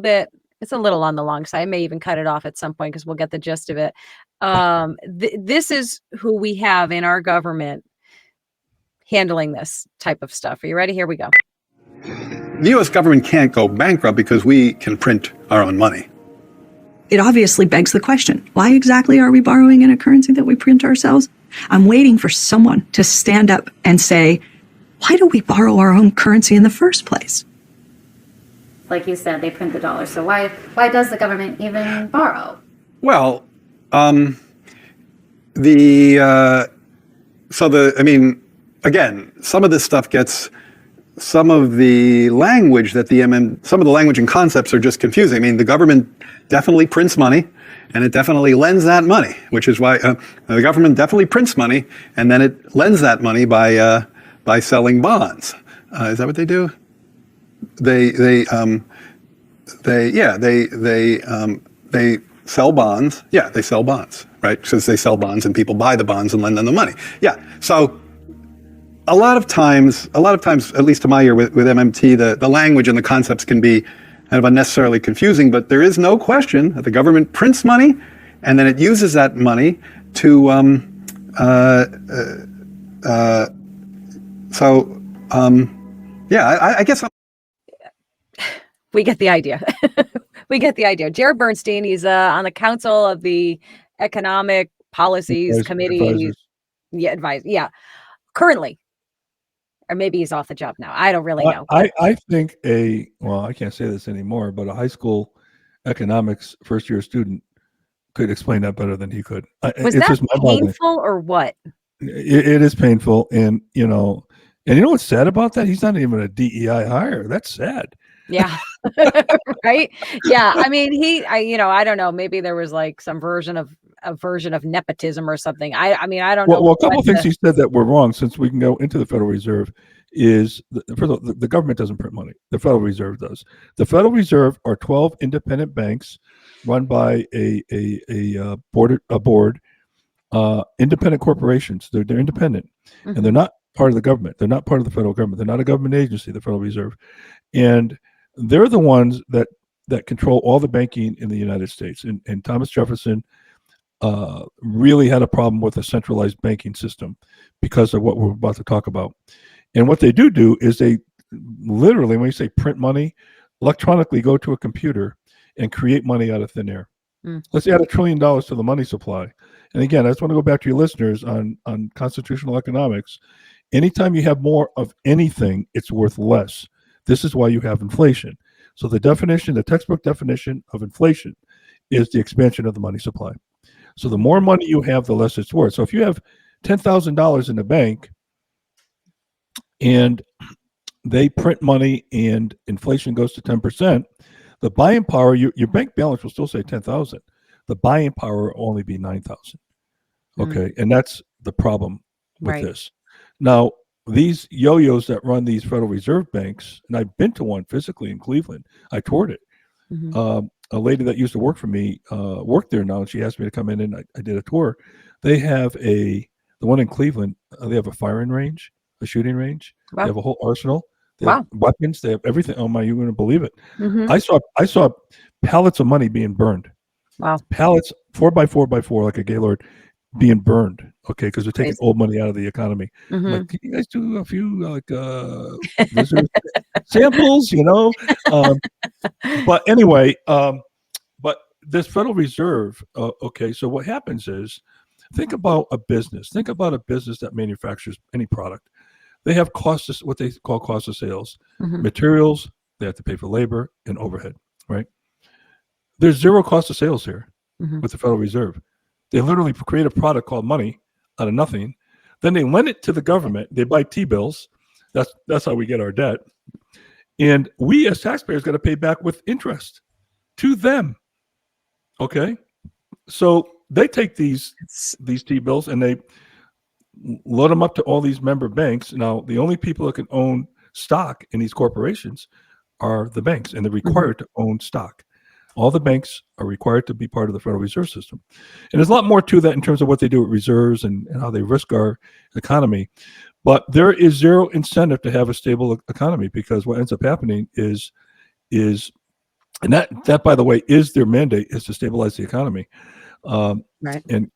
on the long side. I may even cut it off at some point because we'll get the gist of it. This is who we have in our government handling this type of stuff. Are you ready? Here we go. The U.S. government can't go bankrupt because we can print our own money. It obviously begs the question, why exactly are we borrowing in a currency that we print ourselves? I'm waiting for someone to stand up and say, why do we borrow our own currency in the first place? Like you said, they print the dollar. So why does the government even borrow? Well, again, some of this stuff gets, some of the language that some of the language and concepts are just confusing. I mean, the government definitely prints money, and it definitely lends that money, which is why the government definitely prints money, and then it lends that money by selling bonds. Is that what they do? They sell bonds. Yeah, they sell bonds, right? Because they sell bonds and people buy the bonds and lend them the money. Yeah. So a lot of times, at least to my ear with MMT, the language and the concepts can be kind of unnecessarily confusing, but there is no question that the government prints money and then it uses that money to, I guess. We get the idea. We get the idea. Jared Bernstein, he's on the Council of the Economic Policies Committee. Yeah. Currently. Or maybe he's off the job now. I don't really know. I think I can't say this anymore, but a high school economics first-year student could explain that better than he could. Was that painful or what? It is painful. And you know what's sad about that? He's not even a DEI hire. That's sad. Yeah. Right. Yeah. I mean, I don't know. Maybe there was like some version of nepotism or something. I mean, I don't know. Well, a couple of things he said that were wrong, since we can go into the Federal Reserve, is the government doesn't print money. The Federal Reserve does. The Federal Reserve are 12 independent banks run by a board, independent corporations. They're independent, and they're not part of the government. They're not part of the federal government. They're not a government agency, the Federal Reserve, and they're the ones that control all the banking in the United States. And Thomas Jefferson really had a problem with a centralized banking system because of what we're about to talk about. And what they do is they literally, when you say print money, electronically go to a computer and create money out of thin air. Let's add $1 trillion to the money supply. And again, I just want to go back to your listeners on constitutional economics. Anytime you have more of anything, it's worth less. This is why you have inflation. So the textbook definition of inflation is the expansion of the money supply. So the more money you have, the less it's worth. So if you have $10,000 in the bank and they print money and inflation goes to 10%, the buying power, your bank balance will still say 10,000. The buying power will only be 9,000. Okay. And that's the problem with this. Now, these yo-yos that run these Federal Reserve banks, and I've been to one physically in Cleveland. I toured it. A lady that used to work for me worked there now, and she asked me to come in, and I did a tour. They have the one in Cleveland, they have a firing range, a shooting range. Wow. They have a whole arsenal. They have weapons. They have everything. Oh my, you wouldn't believe it. I saw pallets of money being burned. Wow. Pallets 4x4x4 like a Gaylord being burned. Okay, because they're taking old money out of the economy. Like, can you guys do a few samples? But anyway, but this Federal Reserve. Okay, so what happens is, think about a business. Think about a business that manufactures any product. They have costs, what they call cost of sales, materials. They have to pay for labor and overhead. Right? There's zero cost of sales here with the Federal Reserve. They literally create a product called money out of nothing. Then they lend it to the government. They buy T-bills. That's how we get our debt. And we as taxpayers got to pay back with interest to them. Okay? So they take these T-bills and they load them up to all these member banks. Now, the only people that can own stock in these corporations are the banks, and they're required to own stock. All the banks are required to be part of the Federal Reserve System. And there's a lot more to that in terms of what they do with reserves and how they risk our economy. But there is zero incentive to have a stable economy, because what ends up happening is and that by the way, is their mandate, is to stabilize the economy. Right. And,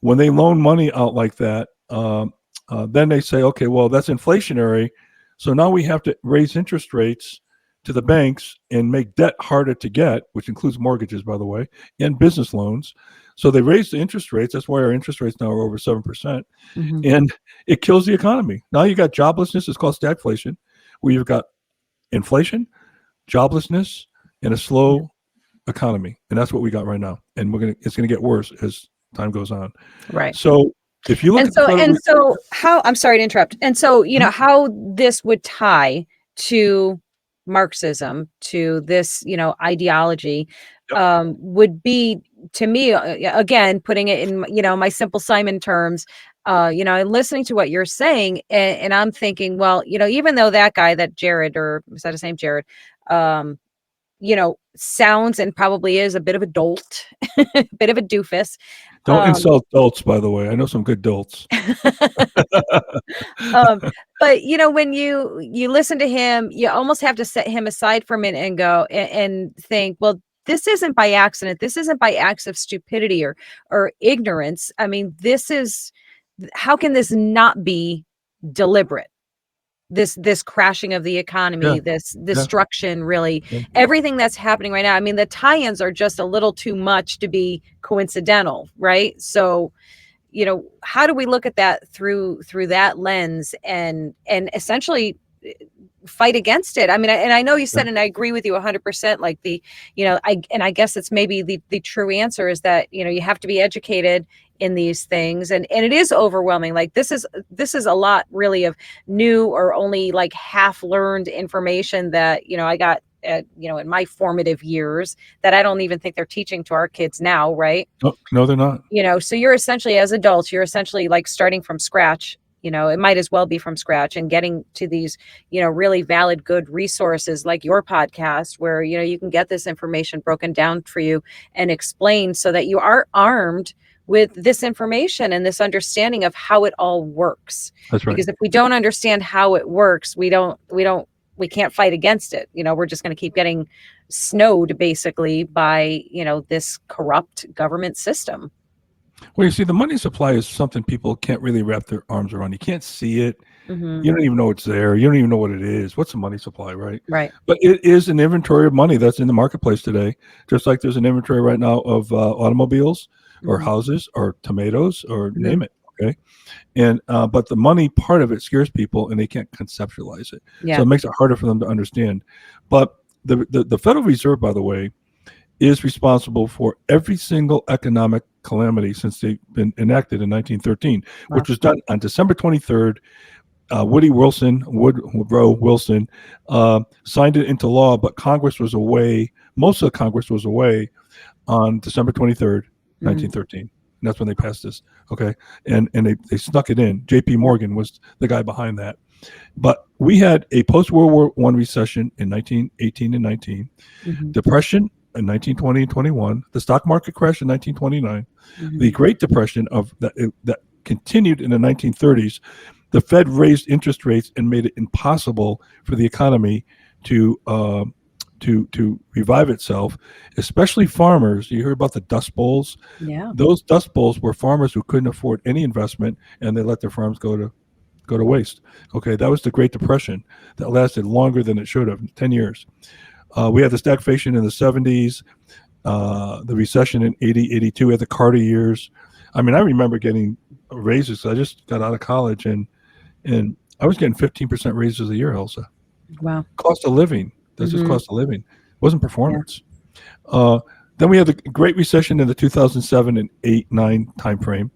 when they loan money out like that, then they say, okay, well, that's inflationary. So now we have to raise interest rates to the banks and make debt harder to get, which includes mortgages, by the way, and business loans. So they raise the interest rates. That's why our interest rates now are over 7%. And it kills the economy. Now you got joblessness. It's called stagflation, where you've got inflation, joblessness, and a slow economy. And that's what we got right now. And it's going to get worse as time goes on. Right. So if you look so how, I'm sorry to interrupt. And so, how this would tie to Marxism, to this, ideology, would be, to me, again, putting it in, my simple Simon terms, and listening to what you're saying, and I'm thinking, well, even though that guy, that Jared, or was that his name, Jared, sounds and probably is a bit of a dolt, a bit of a doofus. Don't insult dolts, by the way. I know some good dolts. But when you listen to him, you almost have to set him aside for a minute and go and think, well, this isn't by accident. This isn't by acts of stupidity or ignorance. I mean, how can this not be deliberate? This crashing of the economy, this destruction, really, everything that's happening right now. I mean, the tie-ins are just a little too much to be coincidental, right? So, how do we look at that through that lens and essentially fight against it? I mean, and I know you said, and I agree with you 100%, like I guess it's maybe the true answer is that, you have to be educated in these things, and it is overwhelming. Like this is a lot really of new or only like half learned information that I got in my formative years that I don't even think they're teaching to our kids now, right? No, they're not. So you're essentially, as adults, you're essentially like starting from scratch. It might as well be from scratch, and getting to these really valid, good resources like your podcast, where you can get this information broken down for you and explained so that you are armed with this information and this understanding of how it all works. That's right. Because if we don't understand how it works, we can't fight against it. We're just going to keep getting snowed basically by this corrupt government system. Well, you see, the money supply is something people can't really wrap their arms around. You can't see it. Mm-hmm. You don't even know it's there. You don't even know what it is. What's a money supply, right? Right. But it is an inventory of money that's in the marketplace today, just like there's an inventory right now of automobiles or Mm-hmm. houses or tomatoes or Mm-hmm. name it. Okay. And but the money part of it scares people, and they can't conceptualize it. Yeah. So it makes it harder for them to understand. But the Federal Reserve, by the way, is responsible for every single economic calamity since they've been enacted in 1913, Wow. which was done on December 23rd. Woodrow Wilson signed it into law, but Congress was away. Most of the Congress was away on December 23rd, 1913. And that's when they passed this. Okay. And they snuck it in. J.P. Morgan was the guy behind that. But we had a post-World War I recession in 1918 and 19, Mm-hmm. depression in 1920 and 21, the stock market crash in 1929, Mm-hmm. the Great Depression that continued in the 1930s. The Fed raised interest rates and made it impossible for the economy to revive itself, especially farmers. You hear about the Dust Bowls. Yeah. Those Dust Bowls were farmers who couldn't afford any investment, and they let their farms go to waste. Okay, that was the Great Depression that lasted longer than it should have, 10 years. We had the stagflation in the 70s, the recession in 80, 82. We had the Carter years. I mean, I remember getting raises. I just got out of college, and I was getting 15% raises a year, Elsa. Wow. Cost of living. That's just Mm-hmm. cost of living. It wasn't performance. Then we had the Great Recession in the 2007 and 8-9 timeframe.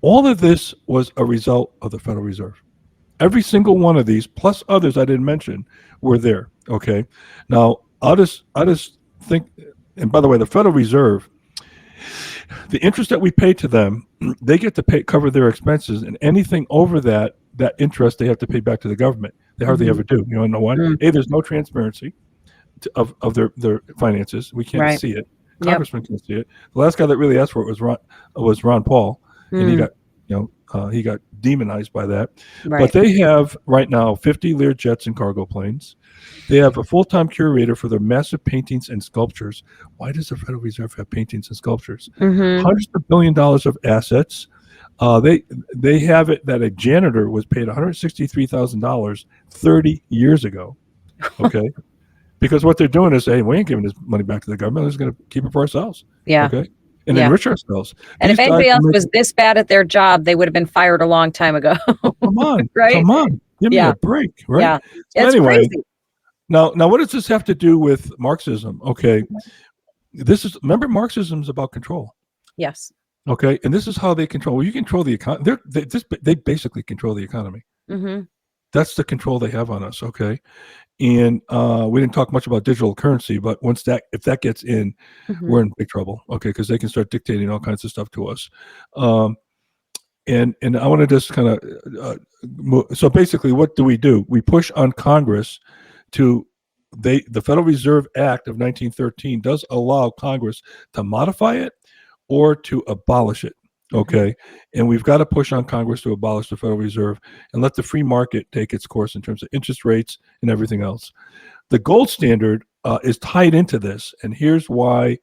All of this was a result of the Federal Reserve. Every single one of these, plus others I didn't mention, were there. Okay. Now, I'll just think, and by the way, the Federal Reserve, the interest that we pay to them, they get to cover their expenses, and anything over that interest they have to pay back to the government. They hardly ever do. You know why? Mm. A, there's no transparency of their finances. We can't Right. see it. Yep. Congressman can see it. The last guy that really asked for it was Ron Paul, and he got he got demonized by that. Right. But they have right now 50 Lear jets and cargo planes. They have a full-time curator for their massive paintings and sculptures. Why does the Federal Reserve have paintings and sculptures? Mm-hmm. Hundreds of $1 billion of assets. They have it that a janitor was paid $163,000 30 years ago. Okay, because what they're doing is saying, we ain't giving this money back to the government. We're just going to keep it for ourselves. Yeah. Okay, and Yeah. enrich ourselves. And These if anybody guys else make- was this bad at their job, they would have been fired a long time ago. come on, Right? Come on, give me Yeah. a break, right? Yeah. So It's anyway, crazy. now what does this have to do with Marxism? Okay, remember Marxism is about control. Yes. Okay, and this is how they control. Well, you control the economy. They basically control the economy. Mm-hmm. That's the control they have on us. Okay, and we didn't talk much about digital currency, but if that gets in, Mm-hmm. we're in big trouble. Okay, because they can start dictating all kinds of stuff to us. And I want to just kind of so basically, what do? We push on Congress to. The Federal Reserve Act of 1913 does allow Congress to modify it or to abolish it. Okay. And we've got to push on Congress to abolish the Federal Reserve and let the free market take its course in terms of interest rates and everything else. The gold standard is tied into this. And here's why.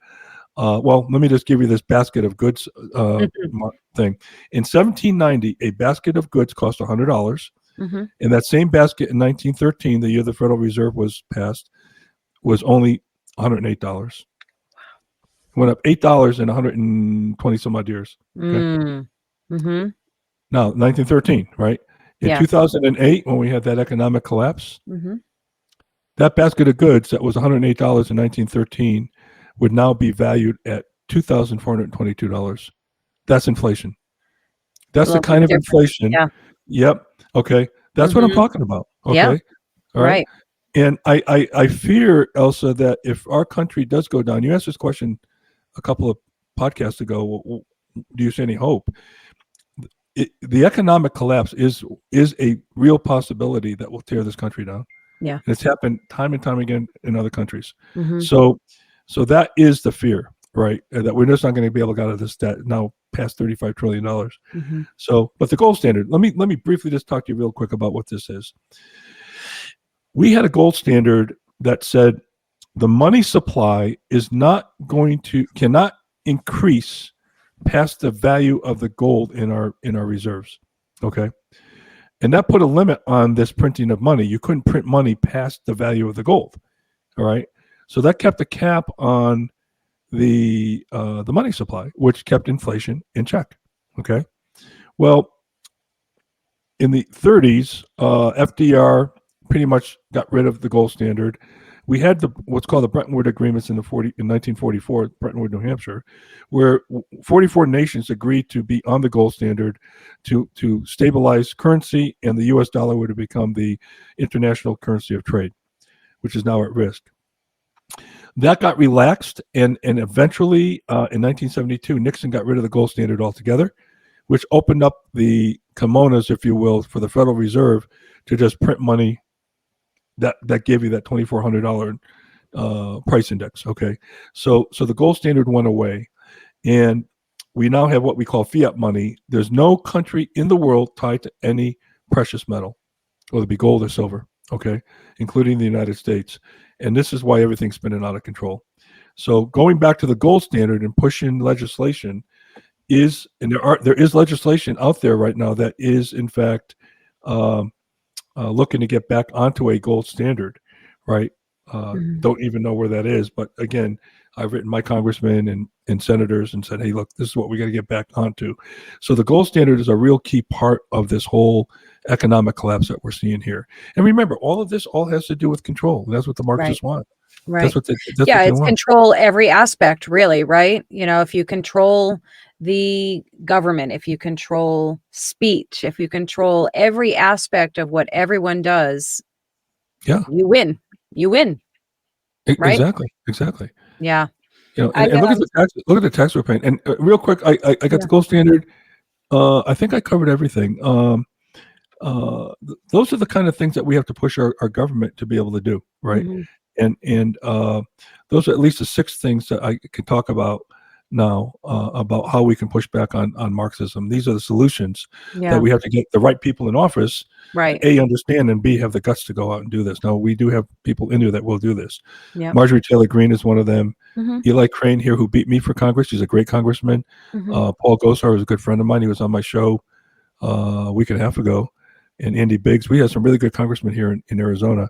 Well, let me just give you this basket of goods thing. In 1790, a basket of goods cost $100. Mm-hmm. And that same basket in 1913, the year the Federal Reserve was passed, was only $108. Went up $8 in 120 some odd years. Okay? Mm-hmm. Now, 1913, right? In Yeah. 2008, when we had that economic collapse, Mm-hmm. that basket of goods that was $108 in 1913 would now be valued at $2,422 That's inflation. That's A the little kind bit of different. inflation. Yeah. Yep. Okay. That's what I'm Mhm. talking about. Yeah. Okay. All right. Right. And I fear, Elsa, that if our country does go down, you asked this question a couple of podcasts ago. Do you see any hope? The economic collapse is a real possibility that will tear this country down. Yeah. And it's happened time and time again in other countries. Mhm. So that is the fear, right? That we're just not going to be able to get out of this debt now past $35 trillion. Mhm. So, but the gold standard, let me briefly just talk to you real quick about what this is. We had a gold standard that said the money supply cannot increase past the value of the gold in our reserves. Okay. And that put a limit on this printing of money. You couldn't print money past the value of the gold. All right. So that kept a cap on the money supply, which kept inflation in check. Okay. Well, in the 30s, FDR pretty much got rid of the gold standard. We had what's called the Bretton Woods agreements in 1944, Bretton Woods, New Hampshire, where 44 nations agreed to be on the gold standard to stabilize currency, and the U.S. dollar would have become the international currency of trade, which is now at risk. That got relaxed, and eventually in 1972, Nixon got rid of the gold standard altogether, which opened up the kimonos, if you will, for the Federal Reserve to just print money that gave you that $2,400 price index. Okay, so the gold standard went away, and we now have what we call fiat money. There's no country in the world tied to any precious metal, whether it be gold or silver. Okay, including the United States, and this is why everything's spinning out of control. So going back to the gold standard and pushing legislation there is legislation out there right now that is in fact looking to get back onto a gold standard, right? Don't even know where that is, but again, I've written my congressmen and senators and said, hey, look, this is what we got to get back onto. So the gold standard is a real key part of this whole economic collapse that we're seeing here. And remember, all of this has to do with control. That's what the Marxists want. Right. That's what they It's want. control every aspect, really, right? If you control the government, if you control speech, if you control every aspect of what everyone does, yeah, you win. You win. Right? Exactly. Yeah. And look at the tax we're paying. And real quick, I got the gold standard. I think I covered everything. Those are the kind of things that we have to push our government to be able to do, right? Mm-hmm. And those are at least the 6 things that I can talk about now about how we can push back on Marxism. These are the solutions that we have to get the right people in office, right? A, understand, and B, have the guts to go out and do this. Now, we do have people in there that will do this. Yeah. Marjorie Taylor Greene is one of them. Mm-hmm. Eli Crane here, who beat me for Congress. He's a great congressman. Mm-hmm. Paul Gosar is a good friend of mine. He was on my show a week and a half ago. And Andy Biggs. We have some really good congressmen here in Arizona.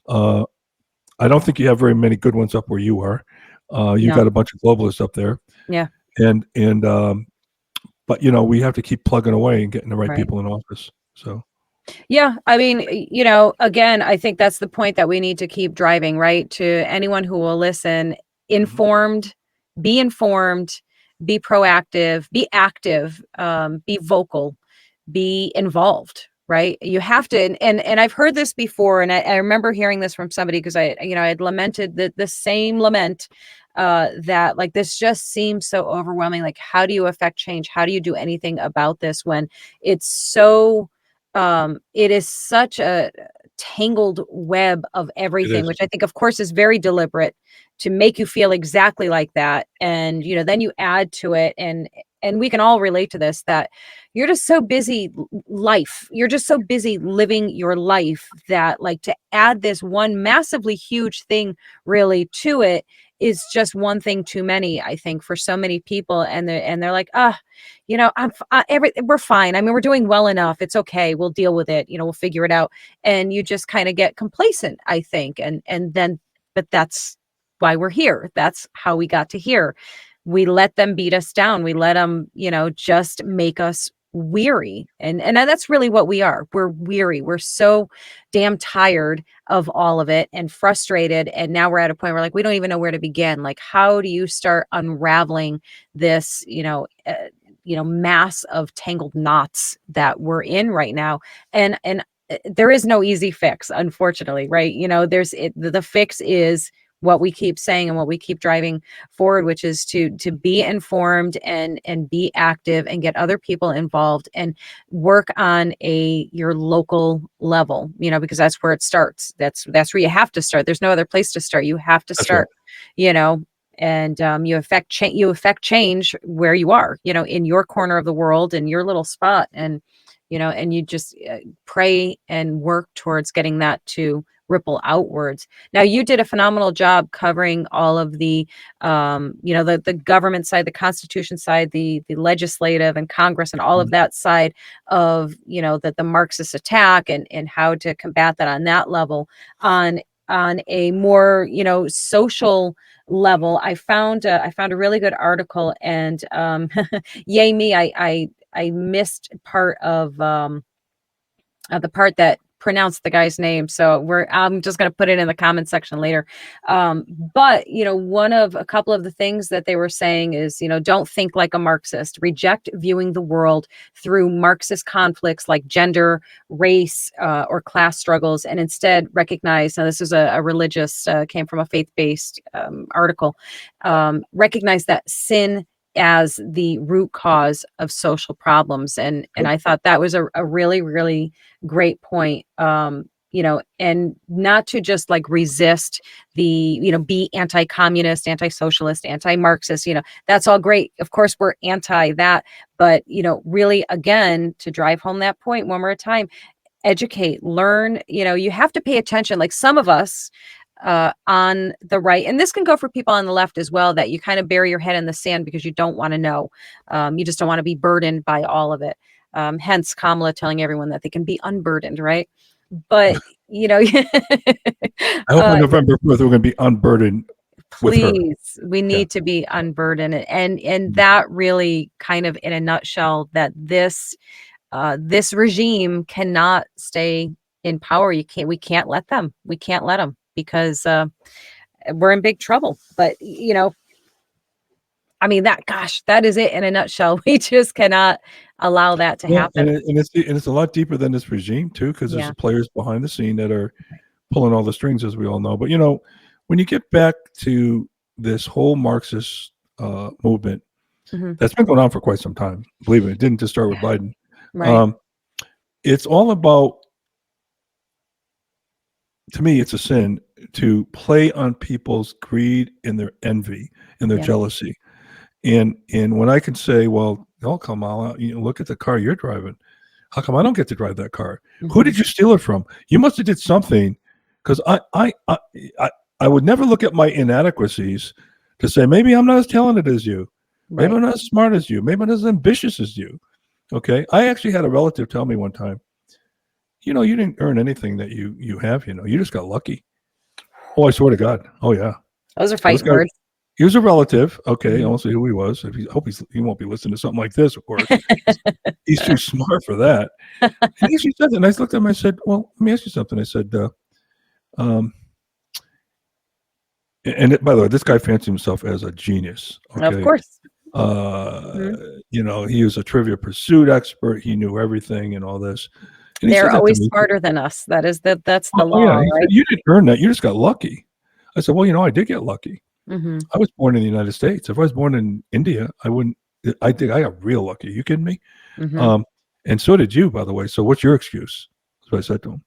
I don't think you have very many good ones up where you are. You've got a bunch of globalists up there. Yeah. And but we have to keep plugging away and getting the right people in office. So. Yeah, I mean, again, I think that's the point that we need to keep driving, right? To anyone who will listen, be informed, be proactive, be active, be vocal, be involved, right? You have to, and I've heard this before, and I remember hearing this from somebody because I had lamented the same lament that like this just seems so overwhelming. Like, how do you affect change? How do you do anything about this when it's so it is such a tangled web of everything, which I think, of course, is very deliberate to make you feel exactly like that. And, then you add to it and we can all relate to this, that you're just so busy you're just so busy living your life that like to add this one massively huge thing really to it is just one thing too many, I think, for so many people. And they're like, we're fine. I mean, we're doing well enough. It's okay. We'll deal with it. We'll figure it out. And you just kind of get complacent, I think. But that's why we're here. That's how we got to here. We let them beat us down. We let them, just make us weary. And that's really what we are. We're weary. We're so damn tired of all of it and frustrated. And now we're at a point where like, we don't even know where to begin. Like, how do you start unraveling this, mass of tangled knots that we're in right now. And there is no easy fix, unfortunately, right? The fix is what we keep saying and what we keep driving forward, which is to be informed and be active and get other people involved and work on your local level, because that's where it starts. That's where you have to start. There's no other place to start. You have to start, and you affect change where you are, in your corner of the world, in your little spot. And you just pray and work towards getting that to ripple outwards. Now, you did a phenomenal job covering all of the, the government side, the Constitution side, the legislative and Congress, and all of that side of, the Marxist attack and how to combat that on that level. On a more, social level, I found a really good article, and yay me, I missed part of the part that pronounced the guy's name, so I'm just going to put it in the comment section later. But a couple of the things that they were saying is, don't think like a Marxist. Reject viewing the world through Marxist conflicts like gender, race, or class struggles, and instead recognize. Now, this is a religious, came from a faith-based article. Recognize that sin as the root cause of social problems. And I thought that was a really, really great point. And not to just like resist be anti-communist, anti-socialist, anti-Marxist, that's all great. Of course, we're anti that, but, really, again, to drive home that point one more time, educate, learn, you have to pay attention. Like some of us, on the right, and this can go for people on the left as well, that you kind of bury your head in the sand because you don't want to know. You just don't want to be burdened by all of it. Hence Kamala telling everyone that they can be unburdened, right? But I hope on November 4th we're going to be unburdened. Please, we need to be unburdened, and that really kind of in a nutshell, that this regime cannot stay in power. We can't let them. Because we're in big trouble. But, that is it in a nutshell. We just cannot allow that to happen. And it's a lot deeper than this regime, too, because there's players behind the scene that are pulling all the strings, as we all know. But, when you get back to this whole Marxist movement, that's been going on for quite some time. Believe me, it didn't just start with Biden. Right. It's all about, to me, it's a sin to play on people's greed and their envy and their jealousy. And when I can say, well, Kamala, look at the car you're driving. How come I don't get to drive that car? Who did you steal it from? You must have did something, because I would never look at my inadequacies to say, maybe I'm not as talented as you. Maybe I'm not as smart as you. Maybe I'm not as ambitious as you. Okay. I actually had a relative tell me one time, you didn't earn anything that you have, you just got lucky. Oh, I swear to God. Oh, yeah. Those are fighting words. He was a relative. Okay. I won't say who he was. I hope he won't be listening to something like this, of course. He's too smart for that. And he said that, and I looked at him, I said, well, let me ask you something. I said, and by the way, this guy fancies himself as a genius. Okay? Of course. He was a Trivia Pursuit expert. He knew everything and all this. And they're always smarter than us. That's the law. Yeah. Right? Said, you didn't earn that. You just got lucky. I said, well, I did get lucky. I was born in the United States. If I was born in India, I wouldn't. I think I got real lucky. You kidding me? And so did you, by the way. So what's your excuse? That's what I said to him.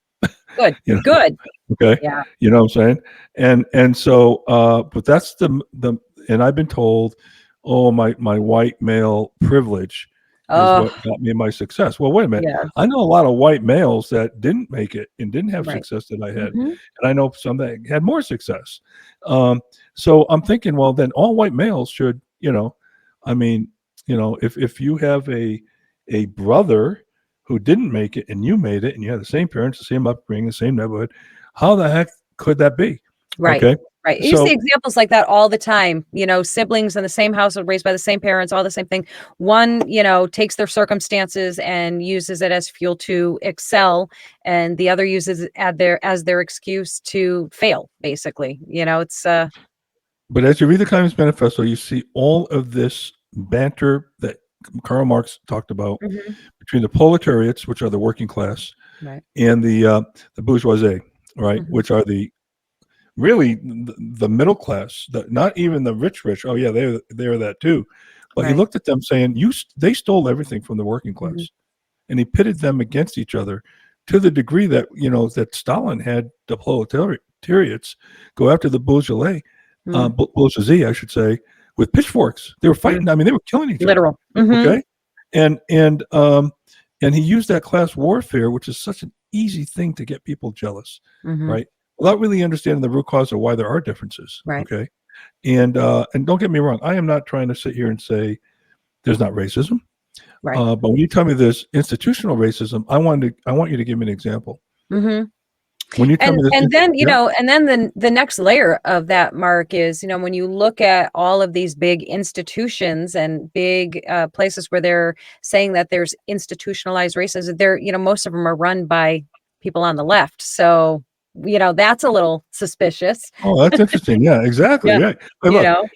Good. Good. Okay. Yeah. You know what I'm saying? And so, but that's and I've been told, oh, my white male privilege is what got me my success. Well, wait a minute. Yeah. I know a lot of white males that didn't make it and didn't have success that I had. And I know some that had more success. So I'm thinking, well, then all white males should, if you have a brother who didn't make it and you made it and you had the same parents, the same upbringing, the same neighborhood, how the heck could that be? Right. Okay. Right. You see examples like that all the time, siblings in the same household raised by the same parents, all the same thing. One, takes their circumstances and uses it as fuel to excel, and the other uses it as their excuse to fail, basically. It's But as you read the Communist Manifesto, you see all of this banter that Karl Marx talked about Mhm. between the proletariats, which are the working class, Right. and the bourgeoisie, right, Mhm. which are really the middle class, not even the rich. Oh yeah, they're that too. But he Right. looked at them saying, they stole everything from the working class, Mhm. and he pitted them against each other to the degree that that Stalin had the proletariats go after the bourgeoisie, Mm. bourgeoisie, I should say, with pitchforks. They were fighting. I mean, they were killing each other. Literal. Mhm. Okay, and he used that class warfare, which is such an easy thing to get people jealous, Mhm. right? Without really understanding the root cause of why there are differences. Right. Okay. And don't get me wrong, I am not trying to sit here and say there's not racism. Right. But when you tell me there's institutional racism, I want you to give me an example. Mhm. When you tell me this, And then, and then the next layer of that, Mark, is, when you look at all of these big institutions and big places where they're saying that there's institutionalized racism, most of them are run by people on the left. So, that's a little suspicious. oh, that's interesting. Yeah, exactly. Yeah. Yeah. But You look, know?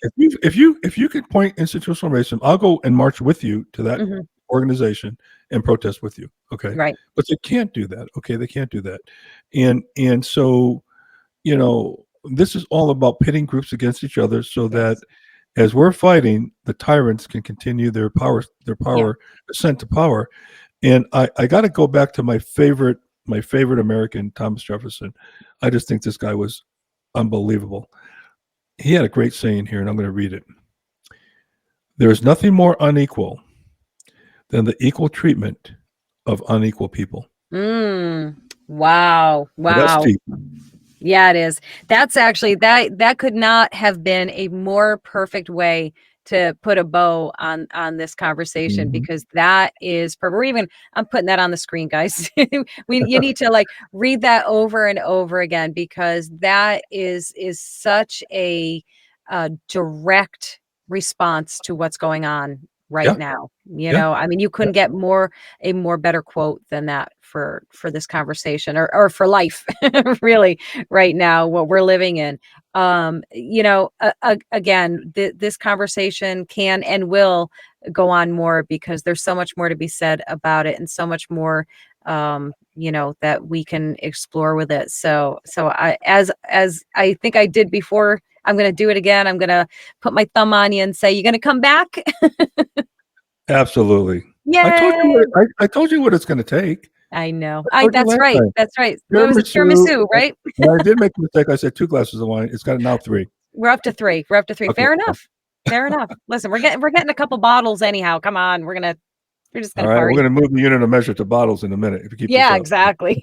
if you could point institutional racism, I'll go and march with you to that Mhm. organization and protest with you. Okay. Right. But they can't do that. Okay. They can't do that. And so, this is all about pitting groups against each other so that as we're fighting, the tyrants can continue their power ascent to power. And I got to go back to my favorite American, Thomas Jefferson. I just think this guy was unbelievable. He had a great saying here, and I'm going to read it. There is nothing more unequal than the equal treatment of unequal people. Wow. Now, that's Wow. deep. Yeah, it is. That's actually that could not have been a more perfect way to put a bow on this conversation, Mhm. because that is perfect. I'm putting that on the screen, guys. You need to read that over and over again, because that is such a direct response to what's going on right Yeah. now. Yeah. I mean, you couldn't get a more better quote than that for this conversation, or for life, really, right now, what we're living in. Again, this conversation can and will go on more, because there's so much more to be said about it, and so much more that we can explore with it. So as I think I did before, I'm going to do it again. I'm going to put my thumb on you and say, you going to come back? Absolutely. Yay! I told you what it's going to take. I know. I told you That's last right. time. That's right. What was it? Tiramisu, right? And I did make a mistake. I said 2 glasses of wine. It's got now 3. We're up to 3. We're up to 3. Okay. Fair enough. Fair enough. Listen, we're getting a couple bottles anyhow. Come on. We're just All gonna right. party. We're going to move the unit of measure to bottles in a minute if you keep this Yeah, up. exactly.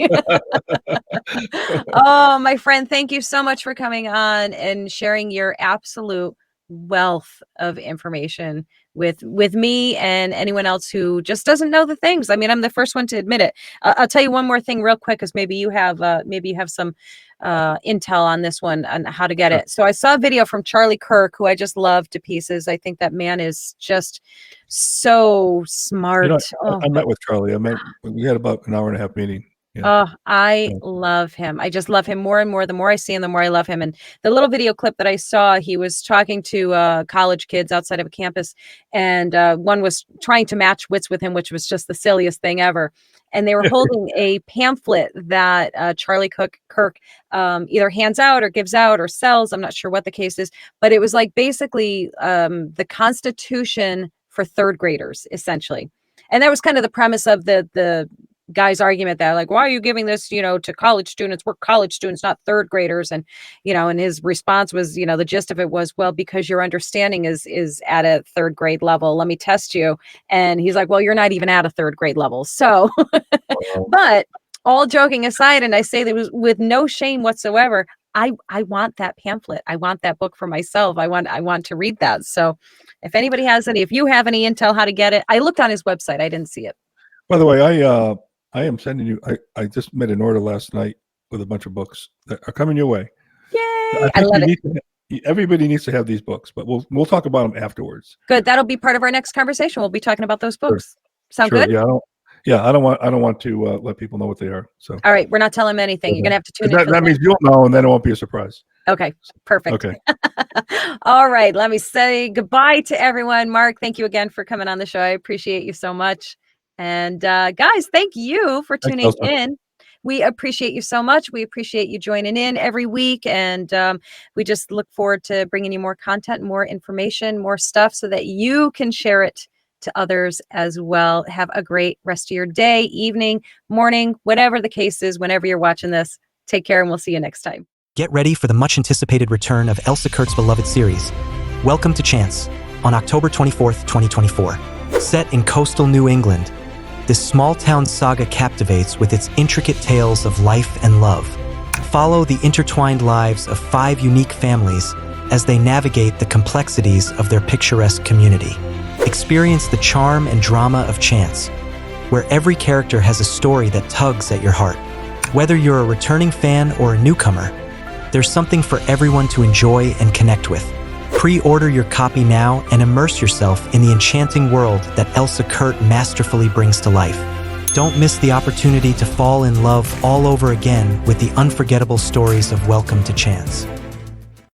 Oh, my friend, thank you so much for coming on and sharing your absolute wealth of information with me and anyone else who just doesn't know the things. I mean, I'm the first one to admit it. I'll tell you one more thing real quick, because maybe you have some intel on this one, on how to get it. So I saw a video from Charlie Kirk, who I just love to pieces. I think that man is just so smart. I met with Charlie. We had about an hour and a half meeting. Yeah. Oh, I love him. I just love him more and more. The more I see him, the more I love him. And the little video clip that I saw, he was talking to college kids outside of a campus, and one was trying to match wits with him, which was just the silliest thing ever. And they were holding a pamphlet that Charlie Kirk either hands out or gives out or sells. I'm not sure what the case is, but it was basically the Constitution for third graders, essentially. And that was kind of the premise of the guy's argument, that why are you giving this to college students? We're college students, not third graders. And and his response was, the gist of it was, well, because your understanding is at a third grade level, let me test you. And he's like, well, you're not even at a third grade level. So but all joking aside, and I say that was with no shame whatsoever, I want that pamphlet. I want that book for myself. I want to read that. So if anybody has if you have any intel how to get it, I looked on his website. I didn't see it. By the way, I am sending you. I just made an order last night with a bunch of books that are coming your way. Yay! I love it. Everybody needs to have these books, but we'll talk about them afterwards. Good. That'll be part of our next conversation. We'll be talking about those books. Sure. Sound good? Yeah, I don't want to let people know what they are. So all right, we're not telling them anything. You're gonna have to tune in. That means you'll know, and then it won't be a surprise. Okay, perfect. Okay. All right, let me say goodbye to everyone. Mark, thank you again for coming on the show. I appreciate you so much. And guys, thank you for tuning Elsa. in. We appreciate you so much. We appreciate you joining in every week. And we just look forward to bringing you more content, more information, more stuff so that you can share it to others as well. Have a great rest of your day, evening, morning, whatever the case is, whenever you're watching this. Take care, and we'll see you next time. Get ready for the much-anticipated return of Elsa Kurt's beloved series, Welcome to Chance, on October 24th, 2024. Set in coastal New England, this small-town saga captivates with its intricate tales of life and love. Follow the intertwined lives of 5 unique families as they navigate the complexities of their picturesque community. Experience the charm and drama of Chance, where every character has a story that tugs at your heart. Whether you're a returning fan or a newcomer, there's something for everyone to enjoy and connect with. Pre-order your copy now and immerse yourself in the enchanting world that Elsa Kurt masterfully brings to life. Don't miss the opportunity to fall in love all over again with the unforgettable stories of Welcome to Chance.